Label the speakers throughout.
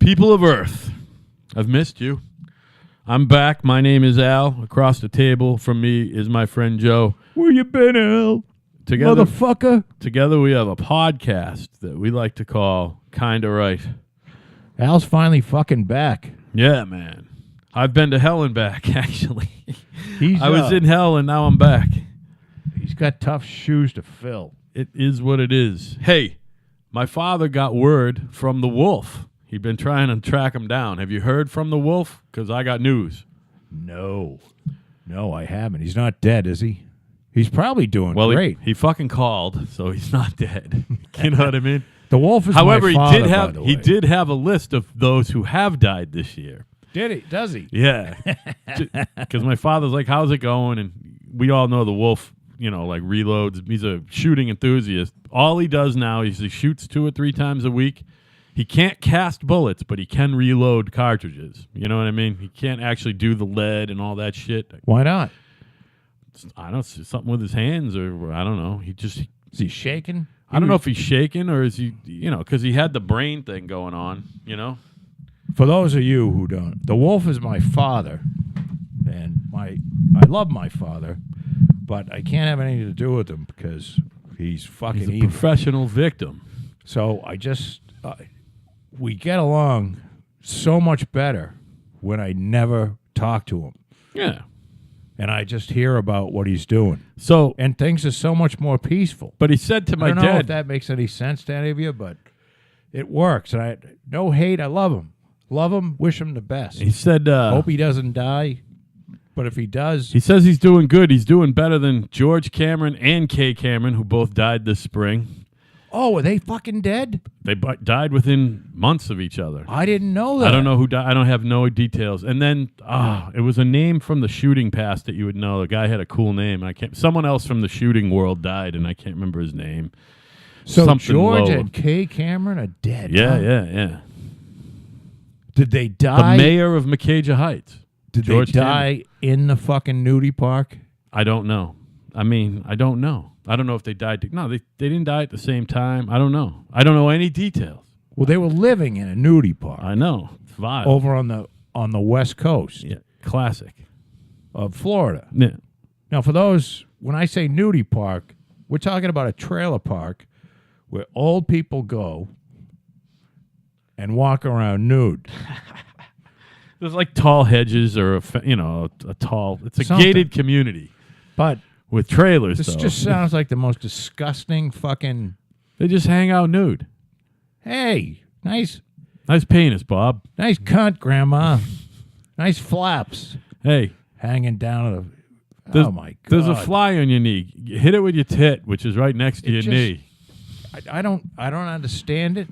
Speaker 1: People of Earth, I've missed you. I'm back. My name is Al. Across the table from me is my friend Joe.
Speaker 2: Where you been, Al?
Speaker 1: Together,
Speaker 2: Motherfucker.
Speaker 1: Together we have a podcast that we like to call Kinda Right.
Speaker 2: Al's finally fucking back.
Speaker 1: Yeah, man. I've been to hell and back, actually.
Speaker 2: I
Speaker 1: was in hell and now I'm back.
Speaker 2: He's got tough shoes to fill.
Speaker 1: It is what it is. Hey, my father got word from the wolf. He'd been trying to track him down. Have you heard from the wolf? Because I got news.
Speaker 2: No, I haven't. He's not dead, is he? He's probably doing great.
Speaker 1: He fucking called, so he's not dead. You know what I mean?
Speaker 2: The wolf is
Speaker 1: However,
Speaker 2: my father,
Speaker 1: he did have a list of those who have died this year.
Speaker 2: Did he? Does he?
Speaker 1: Yeah. Because my father's like, how's it going? And we all know the wolf, like reloads. He's a shooting enthusiast. All he does now is he shoots 2 or 3 times a week. He can't cast bullets, but he can reload cartridges. You know what I mean? He can't actually do the lead and all that shit.
Speaker 2: Why not?
Speaker 1: I don't know, something with his hands, or I don't know.
Speaker 2: Is he shaking?
Speaker 1: I don't know if he's shaking or is he, because he had the brain thing going on,
Speaker 2: For those of you who don't, the wolf is my father, and I love my father, but I can't have anything to do with him because he's fucking
Speaker 1: evil. Professional victim.
Speaker 2: So we get along so much better when I never talk to him.
Speaker 1: Yeah.
Speaker 2: And I just hear about what he's doing. And things are so much more peaceful.
Speaker 1: But he said to my dad...
Speaker 2: I don't know if that makes any sense to any of you, but it works. And no hate, I love him. Love him, wish him the best.
Speaker 1: He said...
Speaker 2: hope he doesn't die. But if he does...
Speaker 1: He says he's doing good. He's doing better than George Cameron and Kay Cameron, who both died this spring.
Speaker 2: Oh, are they fucking dead?
Speaker 1: They died within months of each other.
Speaker 2: I didn't know that.
Speaker 1: I don't know who died. I don't have no details. And then, it was a name from the shooting past that you would know. The guy had a cool name. Someone else from the shooting world died, and I can't remember his name.
Speaker 2: So
Speaker 1: Something
Speaker 2: George
Speaker 1: low.
Speaker 2: and Kay Cameron are dead.
Speaker 1: Yeah,
Speaker 2: huh?
Speaker 1: yeah.
Speaker 2: Did they die?
Speaker 1: The mayor of Macaja Heights.
Speaker 2: Did
Speaker 1: George
Speaker 2: they die in the fucking nudie park?
Speaker 1: I don't know. I don't know. I don't know if they died. No, they didn't die at the same time. I don't know. I don't know any details.
Speaker 2: Well, they were living in a nudie park.
Speaker 1: I know. It's vile.
Speaker 2: Over on the west coast.
Speaker 1: Yeah, classic.
Speaker 2: Of Florida.
Speaker 1: Yeah.
Speaker 2: Now, for those, when I say nudie park, we're talking about a trailer park where old people go and walk around nude.
Speaker 1: There's like tall hedges or a tall. It's a
Speaker 2: Something.
Speaker 1: gated community,
Speaker 2: but
Speaker 1: with trailers.
Speaker 2: This just sounds like the most disgusting fucking.
Speaker 1: They just hang out nude.
Speaker 2: Hey, nice
Speaker 1: penis, Bob.
Speaker 2: Nice cunt, Grandma. Nice flaps.
Speaker 1: Hey,
Speaker 2: hanging down oh my God!
Speaker 1: There's a fly on your knee. Hit it with your tit, which is right next to your knee.
Speaker 2: I don't understand it.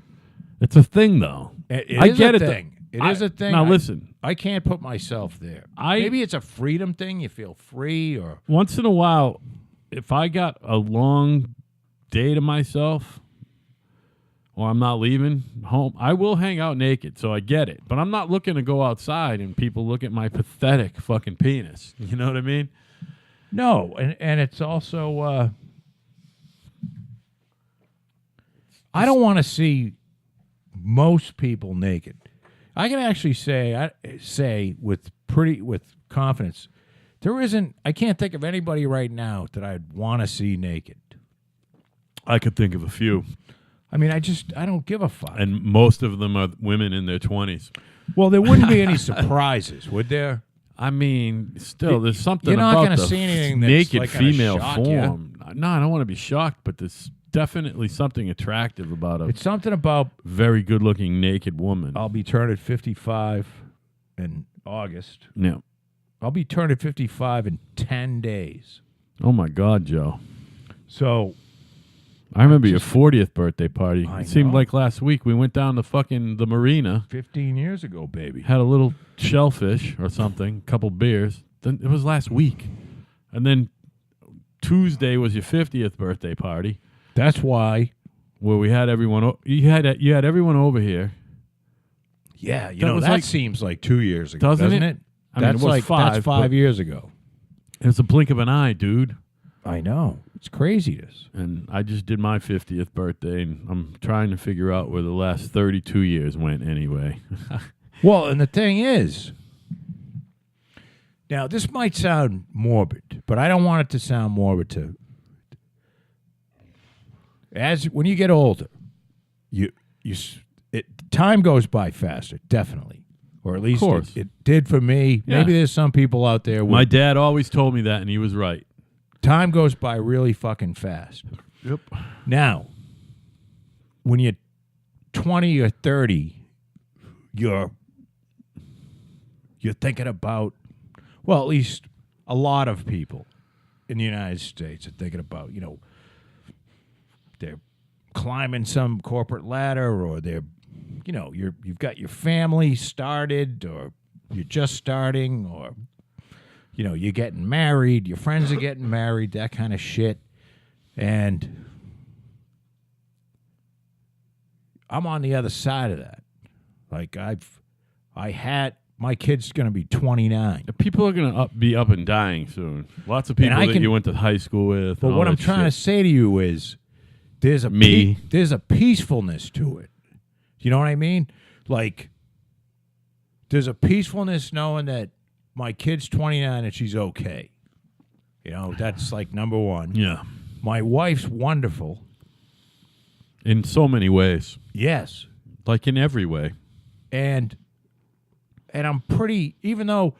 Speaker 1: It's a thing, though.
Speaker 2: I get it. It is a thing.
Speaker 1: Now listen,
Speaker 2: I can't put myself there. Maybe it's a freedom thing. You feel free, or
Speaker 1: once in a while, if I got a long day to myself, or I'm not leaving home, I will hang out naked. So I get it, but I'm not looking to go outside and people look at my pathetic fucking penis. You know what I mean?
Speaker 2: No, and it's also I don't want to see most people naked. I can actually say with confidence, I can't think of anybody right now that I'd want to see naked.
Speaker 1: I could think of a few.
Speaker 2: I mean, I don't give a fuck.
Speaker 1: And most of them are women in their 20s.
Speaker 2: Well, there wouldn't be any surprises, would there?
Speaker 1: I mean, still, there's something
Speaker 2: You're not
Speaker 1: about
Speaker 2: gonna
Speaker 1: the
Speaker 2: see anything that's
Speaker 1: naked
Speaker 2: like gonna
Speaker 1: female
Speaker 2: shock
Speaker 1: form. No, I don't want to be shocked, but there's definitely something attractive about
Speaker 2: It's something about
Speaker 1: very good-looking naked woman.
Speaker 2: I'll be turning 55 in August.
Speaker 1: Yeah.
Speaker 2: I'll be turning 55 in 10 days.
Speaker 1: Oh, my God, Joe.
Speaker 2: So
Speaker 1: I remember your 40th birthday party.
Speaker 2: I
Speaker 1: It seemed
Speaker 2: know.
Speaker 1: like last week. We went down to fucking the marina.
Speaker 2: 15 years ago, baby.
Speaker 1: Had a little shellfish or something, couple beers. Then it was last week. And then Tuesday was your 50th birthday party.
Speaker 2: That's why.
Speaker 1: Where we had everyone. You had everyone over here.
Speaker 2: Yeah,
Speaker 1: that
Speaker 2: seems like 2 years ago,
Speaker 1: Doesn't
Speaker 2: doesn't
Speaker 1: it?
Speaker 2: it?
Speaker 1: I mean, it was 5,
Speaker 2: That's 5 years ago.
Speaker 1: It was a blink of an eye, dude.
Speaker 2: I know. It's craziness.
Speaker 1: And I just did my 50th birthday, and I'm trying to figure out where the last 32 years went anyway.
Speaker 2: Well, and the thing is, now this might sound morbid, but I don't want it to sound morbid too. When you get older, time goes by faster, definitely, or at least it did for me.
Speaker 1: Yeah.
Speaker 2: Maybe there's some people out there.
Speaker 1: My dad always told me that, and he was right.
Speaker 2: Time goes by really fucking fast.
Speaker 1: Yep.
Speaker 2: Now, when you're 20 or 30, you're thinking about, well, at least a lot of people in the United States are thinking about, they're climbing some corporate ladder, or they're, you've got your family started, or you're just starting, or, you're getting married, your friends are getting married, that kind of shit. And I'm on the other side of that. Like my kid's going to be 29.
Speaker 1: People are going to be up and dying soon. Lots of people that you went to high school with.
Speaker 2: But what I'm trying to say to you is there's a peacefulness to it. You know what I mean? Like, there's a peacefulness knowing that my kid's 29 and she's okay. That's like number one.
Speaker 1: Yeah.
Speaker 2: My wife's wonderful.
Speaker 1: In so many ways.
Speaker 2: Yes.
Speaker 1: Like in every way.
Speaker 2: And I'm pretty, even though,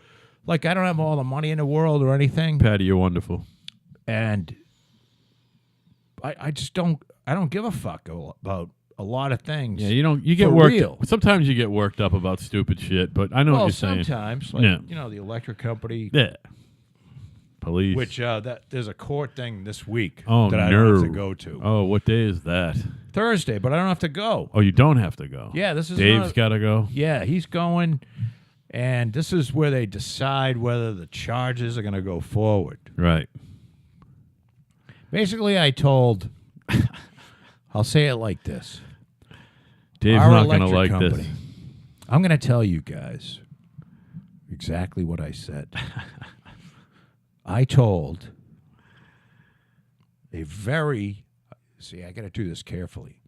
Speaker 2: like, I don't have all the money in the world or anything.
Speaker 1: Patty, you're wonderful.
Speaker 2: And I just don't give a fuck about a lot of things.
Speaker 1: Yeah, you get worked up. Sometimes you get worked up about stupid shit, but I know what you're saying.
Speaker 2: Sometimes, like, the electric company.
Speaker 1: Yeah. Police.
Speaker 2: Which, there's a court thing this week
Speaker 1: that
Speaker 2: I don't have to go to.
Speaker 1: Oh, what day is that?
Speaker 2: Thursday, but I don't have to go.
Speaker 1: Oh, you don't have to go?
Speaker 2: Yeah, this is
Speaker 1: Dave's got to go?
Speaker 2: Yeah, he's going, and this is where they decide whether the charges are going to go forward.
Speaker 1: Right.
Speaker 2: Basically, I'll say it like this.
Speaker 1: Dave's not going to like this.
Speaker 2: I'm going to tell you guys exactly what I said. I told I got to do this carefully.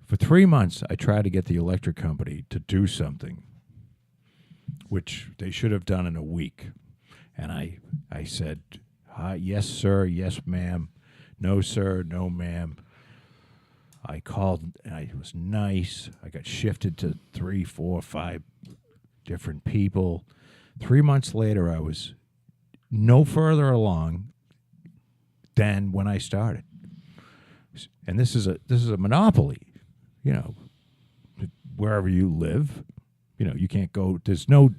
Speaker 2: For 3 months, I tried to get the electric company to do something, which they should have done in a week. And I said, yes, sir, yes, ma'am. No, sir, no, ma'am. I called, and I was nice. I got shifted to 3, 4, 5 different people. 3 months later, I was no further along than when I started. And this is a monopoly, wherever you live, you can't go.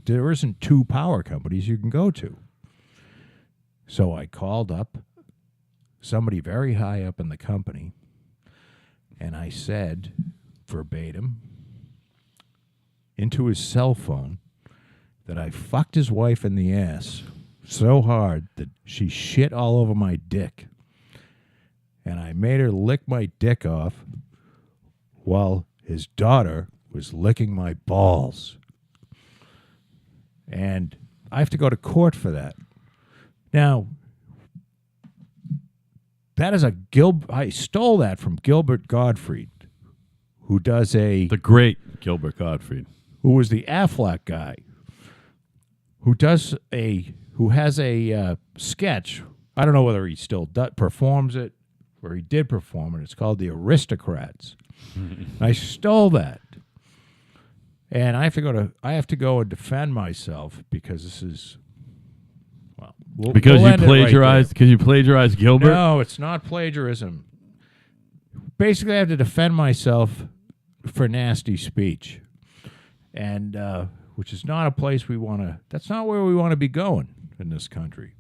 Speaker 2: There isn't 2 power companies you can go to. So I called up somebody very high up in the company, and I said verbatim into his cell phone that I fucked his wife in the ass so hard that she shit all over my dick. And I made her lick my dick off while his daughter was licking my balls. And I have to go to court for that. Now, that is I stole that from Gilbert Gottfried, who does the
Speaker 1: great Gilbert Gottfried,
Speaker 2: who was the Aflac guy, who has a sketch. I don't know whether he still performs it, or he did perform it. It's called The Aristocrats. I stole that, and I have to go and defend myself because this is.
Speaker 1: Because you plagiarized Gilbert?
Speaker 2: No, it's not plagiarism. Basically, I have to defend myself for nasty speech, and which is not a place we want to. That's not where we want to be going in this country.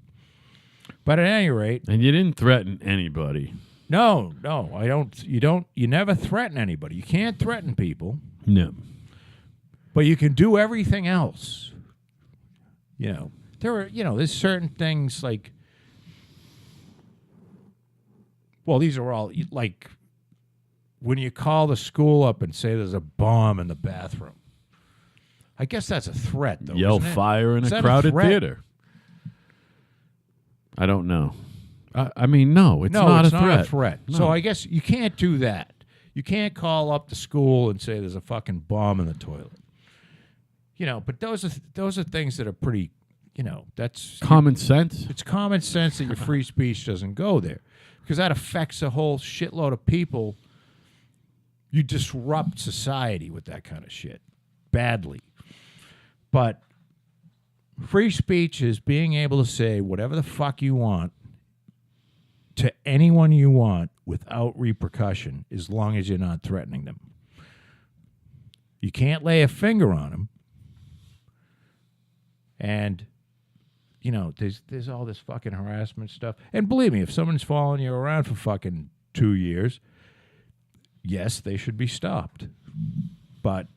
Speaker 2: But at any rate,
Speaker 1: and you didn't threaten anybody.
Speaker 2: No, I don't. You never threaten anybody. You can't threaten people.
Speaker 1: No,
Speaker 2: but you can do everything else. There's certain things like, well, these are all, like, when you call the school up and say there's a bomb in the bathroom. I guess that's a threat, though.
Speaker 1: Yell fire in a crowded theater. I don't know. I mean, no, it's
Speaker 2: No,
Speaker 1: not
Speaker 2: it's
Speaker 1: a
Speaker 2: not
Speaker 1: threat.
Speaker 2: a threat.
Speaker 1: No.
Speaker 2: So I guess you can't do that. You can't call up the school and say there's a fucking bomb in the toilet. You know, but those are things that are pretty, you know, that's
Speaker 1: Common sense.
Speaker 2: it's common sense that your free speech doesn't go there because that affects a whole shitload of people. You disrupt society with that kind of shit badly. But free speech is being able to say whatever the fuck you want to anyone you want without repercussion as long as you're not threatening them. You can't lay a finger on them. And, you know, there's all this fucking harassment stuff. And believe me, if someone's following you around for fucking 2 years, yes, they should be stopped. But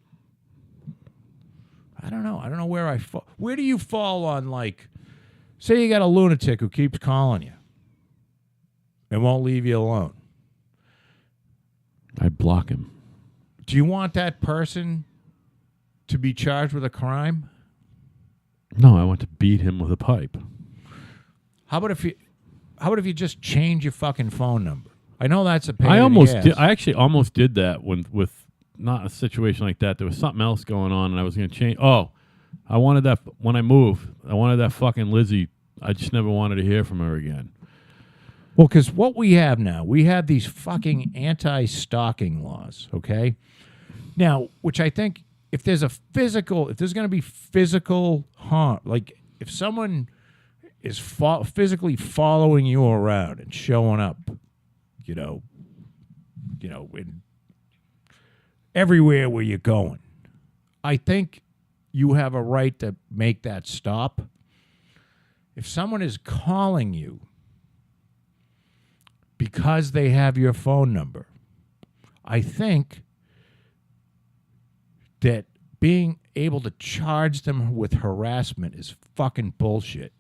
Speaker 2: I don't know. I don't know where I fall. Where do you fall on, like, say you got a lunatic who keeps calling you and won't leave you alone.
Speaker 1: I block him.
Speaker 2: Do you want that person to be charged with a crime?
Speaker 1: No, I want to beat him with a pipe.
Speaker 2: How about if you just change your fucking phone number? I know that's a pain.
Speaker 1: I actually almost did that with not a situation like that. There was something else going on, and I was going to change. Oh, I wanted that when I moved. I wanted that fucking Lizzie. I just never wanted to hear from her again.
Speaker 2: Well, because what we have now, we have these fucking anti-stalking laws, okay? Now, which I think if there's going to be physical harm, like if someone is physically following you around and showing up, you know, in everywhere where you're going, I think you have a right to make that stop. If someone is calling you because they have your phone number, I think that being able to charge them with harassment is fucking bullshit.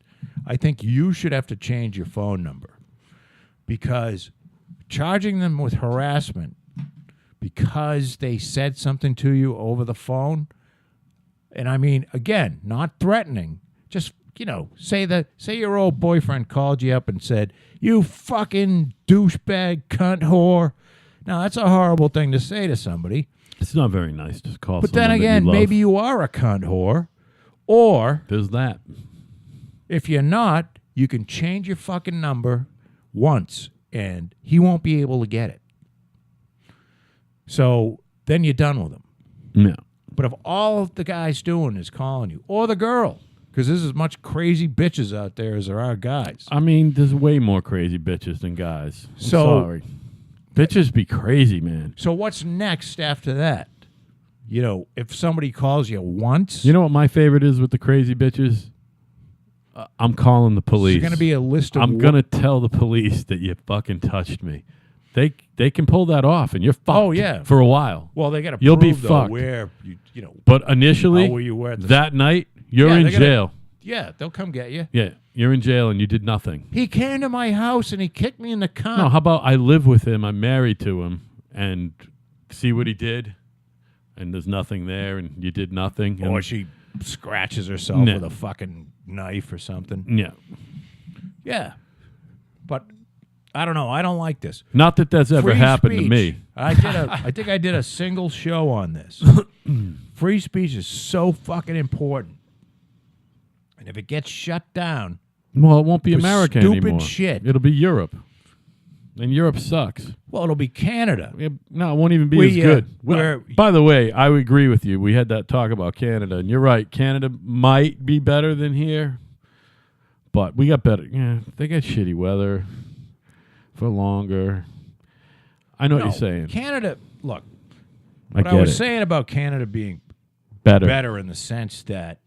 Speaker 2: I think you should have to change your phone number because charging them with harassment because they said something to you over the phone, and I mean, again, not threatening, just, you know, say your old boyfriend called you up and said, "You fucking douchebag cunt whore." Now, that's a horrible thing to say to somebody.
Speaker 1: It's not very nice to call
Speaker 2: But
Speaker 1: someone
Speaker 2: then again,
Speaker 1: that you love.
Speaker 2: maybe you are a cunt whore. Or
Speaker 1: There's that.
Speaker 2: if you're not, you can change your fucking number once and he won't be able to get it. So then you're done with him.
Speaker 1: No.
Speaker 2: But if all the guy's doing is calling you, or the girl, because there's as much crazy bitches out there as there are guys.
Speaker 1: I mean, there's way more crazy bitches than guys. I'm
Speaker 2: So-
Speaker 1: sorry. Bitches be crazy, man.
Speaker 2: So what's next after that? You know, if somebody calls you once,
Speaker 1: You know what my favorite is with the crazy bitches? I'm calling the police.
Speaker 2: there's going to be a list of...
Speaker 1: I'm going to tell the police that you fucking touched me. They can pull that off, and you're fucked
Speaker 2: Oh, yeah.
Speaker 1: for a while.
Speaker 2: Well, they got to
Speaker 1: You'll be
Speaker 2: prove, though,
Speaker 1: fucked.
Speaker 2: where, you know...
Speaker 1: But initially,
Speaker 2: How were you at the-
Speaker 1: that night, you're
Speaker 2: Yeah,
Speaker 1: in
Speaker 2: they're gonna-
Speaker 1: jail.
Speaker 2: Yeah, they'll come get you.
Speaker 1: Yeah, you're in jail, and you did nothing.
Speaker 2: He came to my house and he kicked me in the cunt.
Speaker 1: No, how about I live with him, I'm married to him, and see what he did, and there's nothing there, and you did nothing. And
Speaker 2: Or she scratches herself
Speaker 1: No.
Speaker 2: with a fucking knife or something.
Speaker 1: yeah.
Speaker 2: Yeah. But I don't know. I don't like this.
Speaker 1: Not that that's ever
Speaker 2: Free
Speaker 1: happened to
Speaker 2: speech.
Speaker 1: me.
Speaker 2: I think I did a single show on this. Free speech is so fucking important. And if it gets shut down,
Speaker 1: Well, it won't be
Speaker 2: For
Speaker 1: America
Speaker 2: stupid
Speaker 1: anymore.
Speaker 2: shit.
Speaker 1: It'll be Europe. And Europe sucks.
Speaker 2: well, it'll be Canada.
Speaker 1: No, it won't even be
Speaker 2: We,
Speaker 1: as good.
Speaker 2: we're-
Speaker 1: By the way, I would agree with you. We had that talk about Canada, and you're right. Canada might be better than here, but we got better. Yeah, they got shitty weather for longer. I know what
Speaker 2: No,
Speaker 1: you're saying.
Speaker 2: Canada, look,
Speaker 1: I
Speaker 2: what
Speaker 1: get
Speaker 2: I was
Speaker 1: it.
Speaker 2: saying about Canada being
Speaker 1: better.
Speaker 2: better in the sense that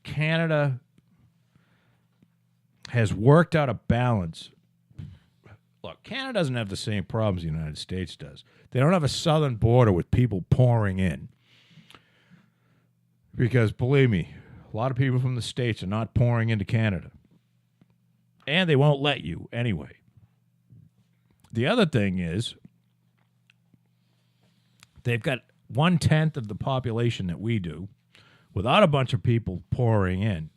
Speaker 2: Canada has worked out a balance. Look, Canada doesn't have the same problems the United States does. They don't have a southern border with people pouring in. Because, believe me, a lot of people from the States are not pouring into Canada. And they won't let you anyway. The other thing is, they've got 1/10 of the population that we do, without a bunch of people pouring in.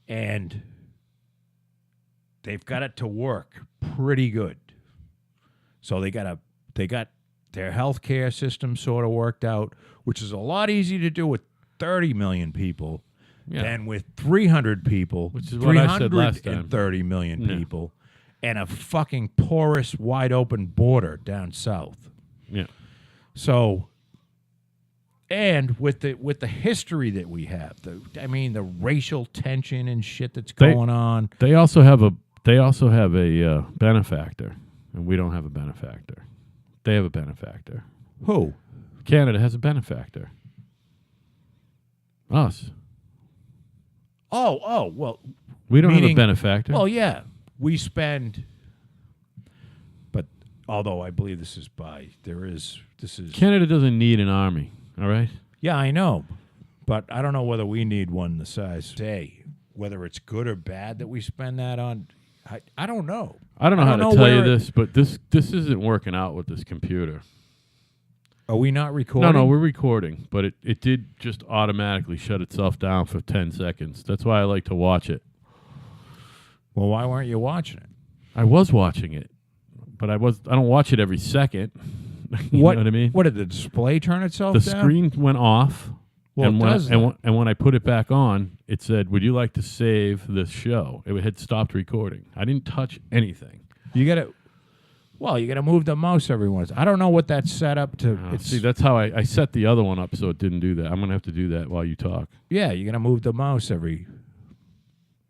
Speaker 2: And they've got it to work pretty good. So they got their healthcare system sort of worked out, which is a lot easier to do with 30 million people than with 300 people,
Speaker 1: which is what I said last time.
Speaker 2: 330 million people, and a fucking porous, wide open border down south.
Speaker 1: Yeah.
Speaker 2: So, and with the history that we have, the racial tension and shit that's going on.
Speaker 1: They also have a benefactor, and we don't have a benefactor. They have a benefactor.
Speaker 2: Who?
Speaker 1: Canada has a benefactor. Us.
Speaker 2: Oh, well.
Speaker 1: We don't have a benefactor.
Speaker 2: Well, yeah. We spend, but although I believe this is
Speaker 1: Canada doesn't need an army, all right?
Speaker 2: Yeah, I know. But I don't know whether we need one the size today. Whether it's good or bad that we spend that on, I don't know.
Speaker 1: I don't know how to tell you this, but this isn't working out with this computer.
Speaker 2: Are we not recording?
Speaker 1: No, we're recording, but it did just automatically shut itself down for 10 seconds. That's why I like to watch it.
Speaker 2: Well, why weren't you watching it?
Speaker 1: I was watching it, but I don't watch it every second. You know what I mean?
Speaker 2: What, did the display turn itself
Speaker 1: down?
Speaker 2: The
Speaker 1: screen went off.
Speaker 2: Well,
Speaker 1: and when I put it back on, it said, "Would you like to save this show?" It had stopped recording. I didn't touch anything.
Speaker 2: You got to move the mouse every once. I don't know what that's set up to.
Speaker 1: See, that's how I set the other one up so it didn't do that. I'm going to have to do that while you talk.
Speaker 2: Yeah, you're going to move the mouse every...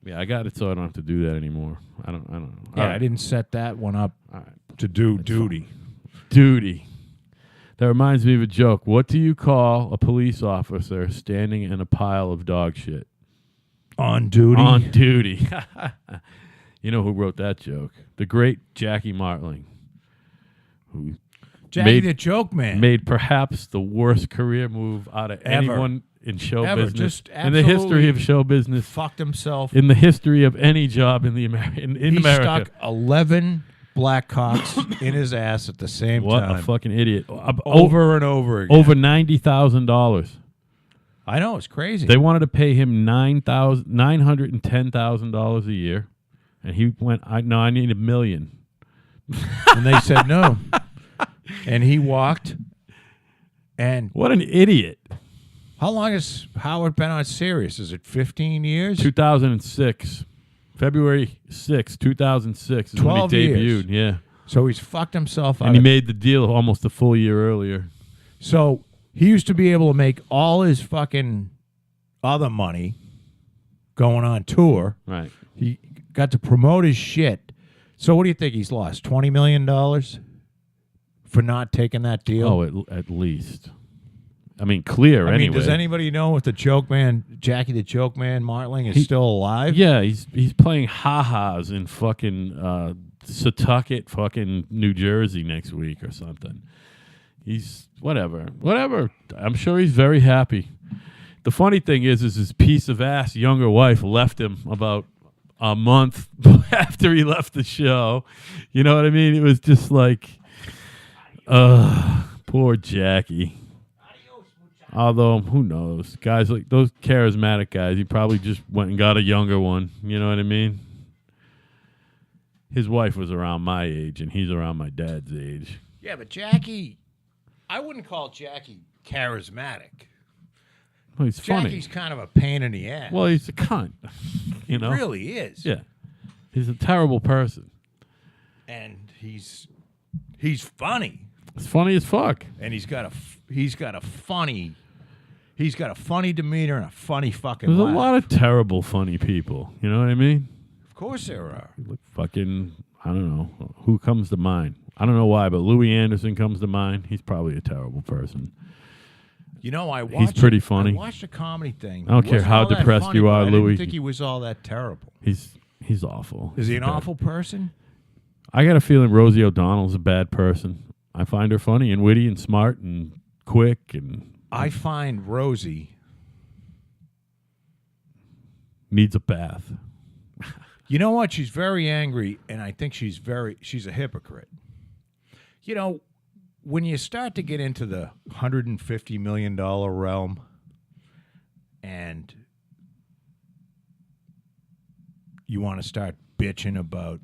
Speaker 1: Yeah, I got it so I don't have to do that anymore. I don't know.
Speaker 2: Yeah, right. I didn't set that one up to do duty.
Speaker 1: Duty. That reminds me of a joke. What do you call a police officer standing in a pile of dog shit?
Speaker 2: On duty?
Speaker 1: On duty. You know who wrote that joke? The great Jackie Martling.
Speaker 2: Jackie the Joke Man.
Speaker 1: Made perhaps the worst career move out of anyone in show business.
Speaker 2: Just
Speaker 1: in the history of show business.
Speaker 2: Fucked himself.
Speaker 1: In the history of any job in America.
Speaker 2: He stuck 11 black cocks in his ass at the same time.
Speaker 1: What a fucking idiot.
Speaker 2: Over and over again.
Speaker 1: Over $90,000.
Speaker 2: I know, it's crazy.
Speaker 1: They wanted to pay him $910,000 a year. And he went, I need $1 million.
Speaker 2: And they said no. And he walked. And
Speaker 1: what an idiot.
Speaker 2: How long has Howard been on Sirius? Is it 15 years?
Speaker 1: 2006. February 6, 2006 is when he debuted. Yeah.
Speaker 2: So he's fucked himself out.
Speaker 1: And he made the deal almost a full year earlier.
Speaker 2: So he used to be able to make all his fucking other money going on tour.
Speaker 1: Right.
Speaker 2: He got to promote his shit. So what do you think he's lost? $20 million for not taking that deal?
Speaker 1: Oh, at least. I mean, clear anyway.
Speaker 2: Does anybody know if the Joke Man, Jackie the Joke Man Martling, is still alive?
Speaker 1: Yeah, he's playing ha-has in fucking Setauket, fucking New Jersey next week or something. He's whatever. I'm sure he's very happy. The funny thing is his piece of ass younger wife left him about a month after he left the show. You know what I mean? It was just like, poor Jackie. Although, who knows? Guys like those charismatic guys, he probably just went and got a younger one. You know what I mean? His wife was around my age, and he's around my dad's age.
Speaker 2: Yeah, but Jackie, I wouldn't call Jackie charismatic.
Speaker 1: Well, he's funny.
Speaker 2: Jackie's kind of a pain in the ass.
Speaker 1: Well, he's a cunt. You know?
Speaker 2: He really is.
Speaker 1: Yeah. He's a terrible person.
Speaker 2: And he's funny.
Speaker 1: It's funny as fuck.
Speaker 2: And he's got a funny demeanor and a funny fucking
Speaker 1: There's
Speaker 2: laugh.
Speaker 1: a lot of terrible funny people. You know what I mean?
Speaker 2: Of course there are.
Speaker 1: Like fucking, I don't know. Who comes to mind? I don't know why, but Louis Anderson comes to mind. He's probably a terrible person.
Speaker 2: You know,
Speaker 1: he's pretty funny.
Speaker 2: I watched a comedy thing.
Speaker 1: I don't care how depressed you are, Louis.
Speaker 2: I didn't think he was all that terrible.
Speaker 1: He's awful.
Speaker 2: Is he an awful person?
Speaker 1: I got a feeling Rosie O'Donnell's a bad person. I find her funny and witty and smart and quick. And
Speaker 2: I find Rosie
Speaker 1: needs a bath.
Speaker 2: You know what? She's very angry, and I think she's a hypocrite. You know, when you start to get into the $150 million realm and you want to start bitching about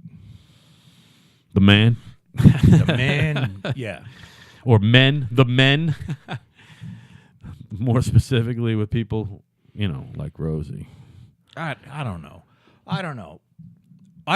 Speaker 1: The man.
Speaker 2: the man. Yeah.
Speaker 1: Or men. The men. More specifically with people, like Rosie.
Speaker 2: I don't know. I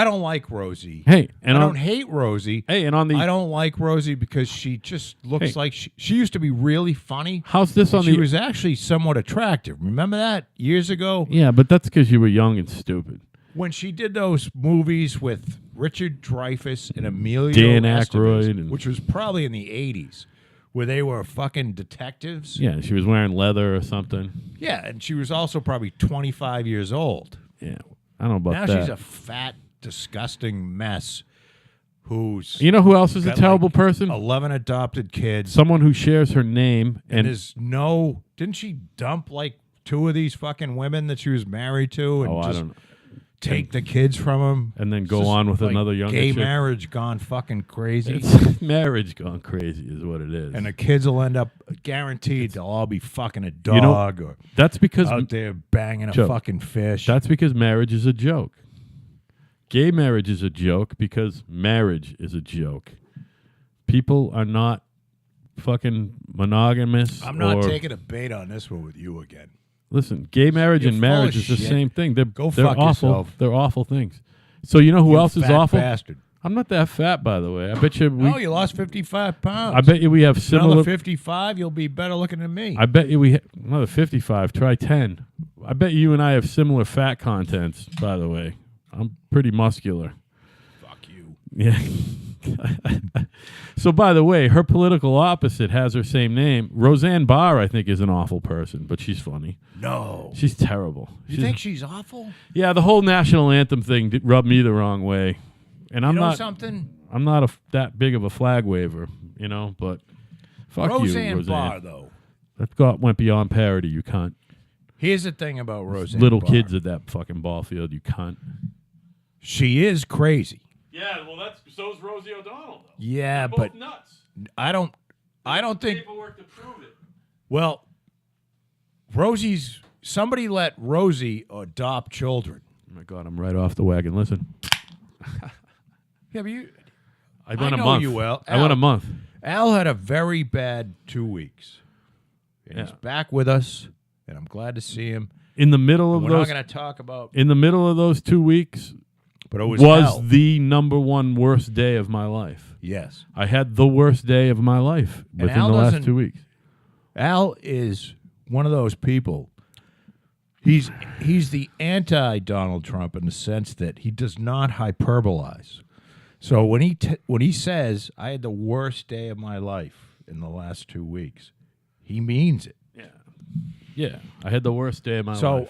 Speaker 2: don't like Rosie.
Speaker 1: Hey, and
Speaker 2: I don't hate Rosie.
Speaker 1: Hey, and on the...
Speaker 2: I don't like Rosie because she just looks like she used to be really funny.
Speaker 1: How's this on
Speaker 2: She was actually somewhat attractive. Remember that years ago?
Speaker 1: Yeah, but that's because you were young and stupid.
Speaker 2: When she did those movies with Richard Dreyfuss and Emilio
Speaker 1: Dan
Speaker 2: Estevez,
Speaker 1: Aykroyd
Speaker 2: which was probably in the 80s, where they were fucking detectives.
Speaker 1: Yeah, she was wearing leather or something.
Speaker 2: Yeah, and she was also probably 25 years old.
Speaker 1: Yeah, I don't know about
Speaker 2: now
Speaker 1: that.
Speaker 2: She's a fat, disgusting mess who's...
Speaker 1: You know who else is a
Speaker 2: got
Speaker 1: terrible
Speaker 2: like
Speaker 1: person?
Speaker 2: 11 adopted kids.
Speaker 1: Someone who shares her name.
Speaker 2: And there's no... Didn't she dump like 2 of these fucking women that she was married to and
Speaker 1: I
Speaker 2: just
Speaker 1: don't know.
Speaker 2: take the kids from them?
Speaker 1: And then
Speaker 2: It's
Speaker 1: go
Speaker 2: just
Speaker 1: on with
Speaker 2: like
Speaker 1: another younger
Speaker 2: gay
Speaker 1: chick.
Speaker 2: marriage gone fucking crazy.
Speaker 1: It's marriage gone crazy is what it is.
Speaker 2: And the kids will end up guaranteed they'll all be fucking a dog or
Speaker 1: that's because
Speaker 2: out there banging a
Speaker 1: Joe,
Speaker 2: fucking fish.
Speaker 1: That's because marriage is a joke. Gay marriage is a joke because marriage is a joke. People are not fucking monogamous.
Speaker 2: I'm not taking a bait on this one with you again.
Speaker 1: Listen, gay marriage
Speaker 2: You're
Speaker 1: and
Speaker 2: full of
Speaker 1: marriage is the
Speaker 2: shit.
Speaker 1: same thing. They're
Speaker 2: Go
Speaker 1: they're
Speaker 2: fuck
Speaker 1: awful.
Speaker 2: yourself.
Speaker 1: They're awful things. So you know who else is
Speaker 2: fat
Speaker 1: awful?
Speaker 2: Bastard.
Speaker 1: I'm not that fat, by the way. I bet you.
Speaker 2: No, you lost 55 pounds.
Speaker 1: I bet you we have similar.
Speaker 2: Another 55, you'll be better looking than me.
Speaker 1: I bet you we another 55. Try 10. I bet you and I have similar fat contents. By the way, I'm pretty muscular.
Speaker 2: Fuck you.
Speaker 1: Yeah. So, by the way, her political opposite has her same name. Roseanne Barr, I think, is an awful person, but she's funny.
Speaker 2: No.
Speaker 1: She's terrible.
Speaker 2: You think she's awful?
Speaker 1: Yeah, the whole national anthem thing rubbed me the wrong way. And I'm not
Speaker 2: something?
Speaker 1: I'm not that big of a flag waver, but fuck
Speaker 2: Roseanne
Speaker 1: you, Roseanne.
Speaker 2: Barr, though.
Speaker 1: That went beyond parody, you cunt.
Speaker 2: Here's the thing about Roseanne
Speaker 1: Little
Speaker 2: Barr.
Speaker 1: kids at that fucking ball field, you cunt.
Speaker 2: She is crazy.
Speaker 1: Yeah, well, so's Rosie O'Donnell, though.
Speaker 2: Yeah,
Speaker 1: They're
Speaker 2: but
Speaker 1: both nuts.
Speaker 2: I don't think.
Speaker 1: Paperwork to prove it.
Speaker 2: Well, somebody let Rosie adopt children.
Speaker 1: Oh my God, I'm right off the wagon. Listen,
Speaker 2: Yeah, but you.
Speaker 1: I went a
Speaker 2: know
Speaker 1: month.
Speaker 2: you well.
Speaker 1: I went a month.
Speaker 2: Al had a very bad 2 weeks. And he's
Speaker 1: Yeah.
Speaker 2: back with us, and I'm glad to see him.
Speaker 1: In the middle of
Speaker 2: We're
Speaker 1: those,
Speaker 2: not going to talk about,
Speaker 1: in the middle of those 2 weeks,
Speaker 2: but it was hell.
Speaker 1: the number one worst day of my life.
Speaker 2: Yes.
Speaker 1: I had the worst day of my life
Speaker 2: And
Speaker 1: within
Speaker 2: Al
Speaker 1: the last
Speaker 2: doesn't-
Speaker 1: 2 weeks.
Speaker 2: Al is one of those people. He's the anti-Donald Trump in the sense that he does not hyperbolize. So when he says, I had the worst day of my life in the last 2 weeks, he means it.
Speaker 1: Yeah, I had the worst day of my
Speaker 2: So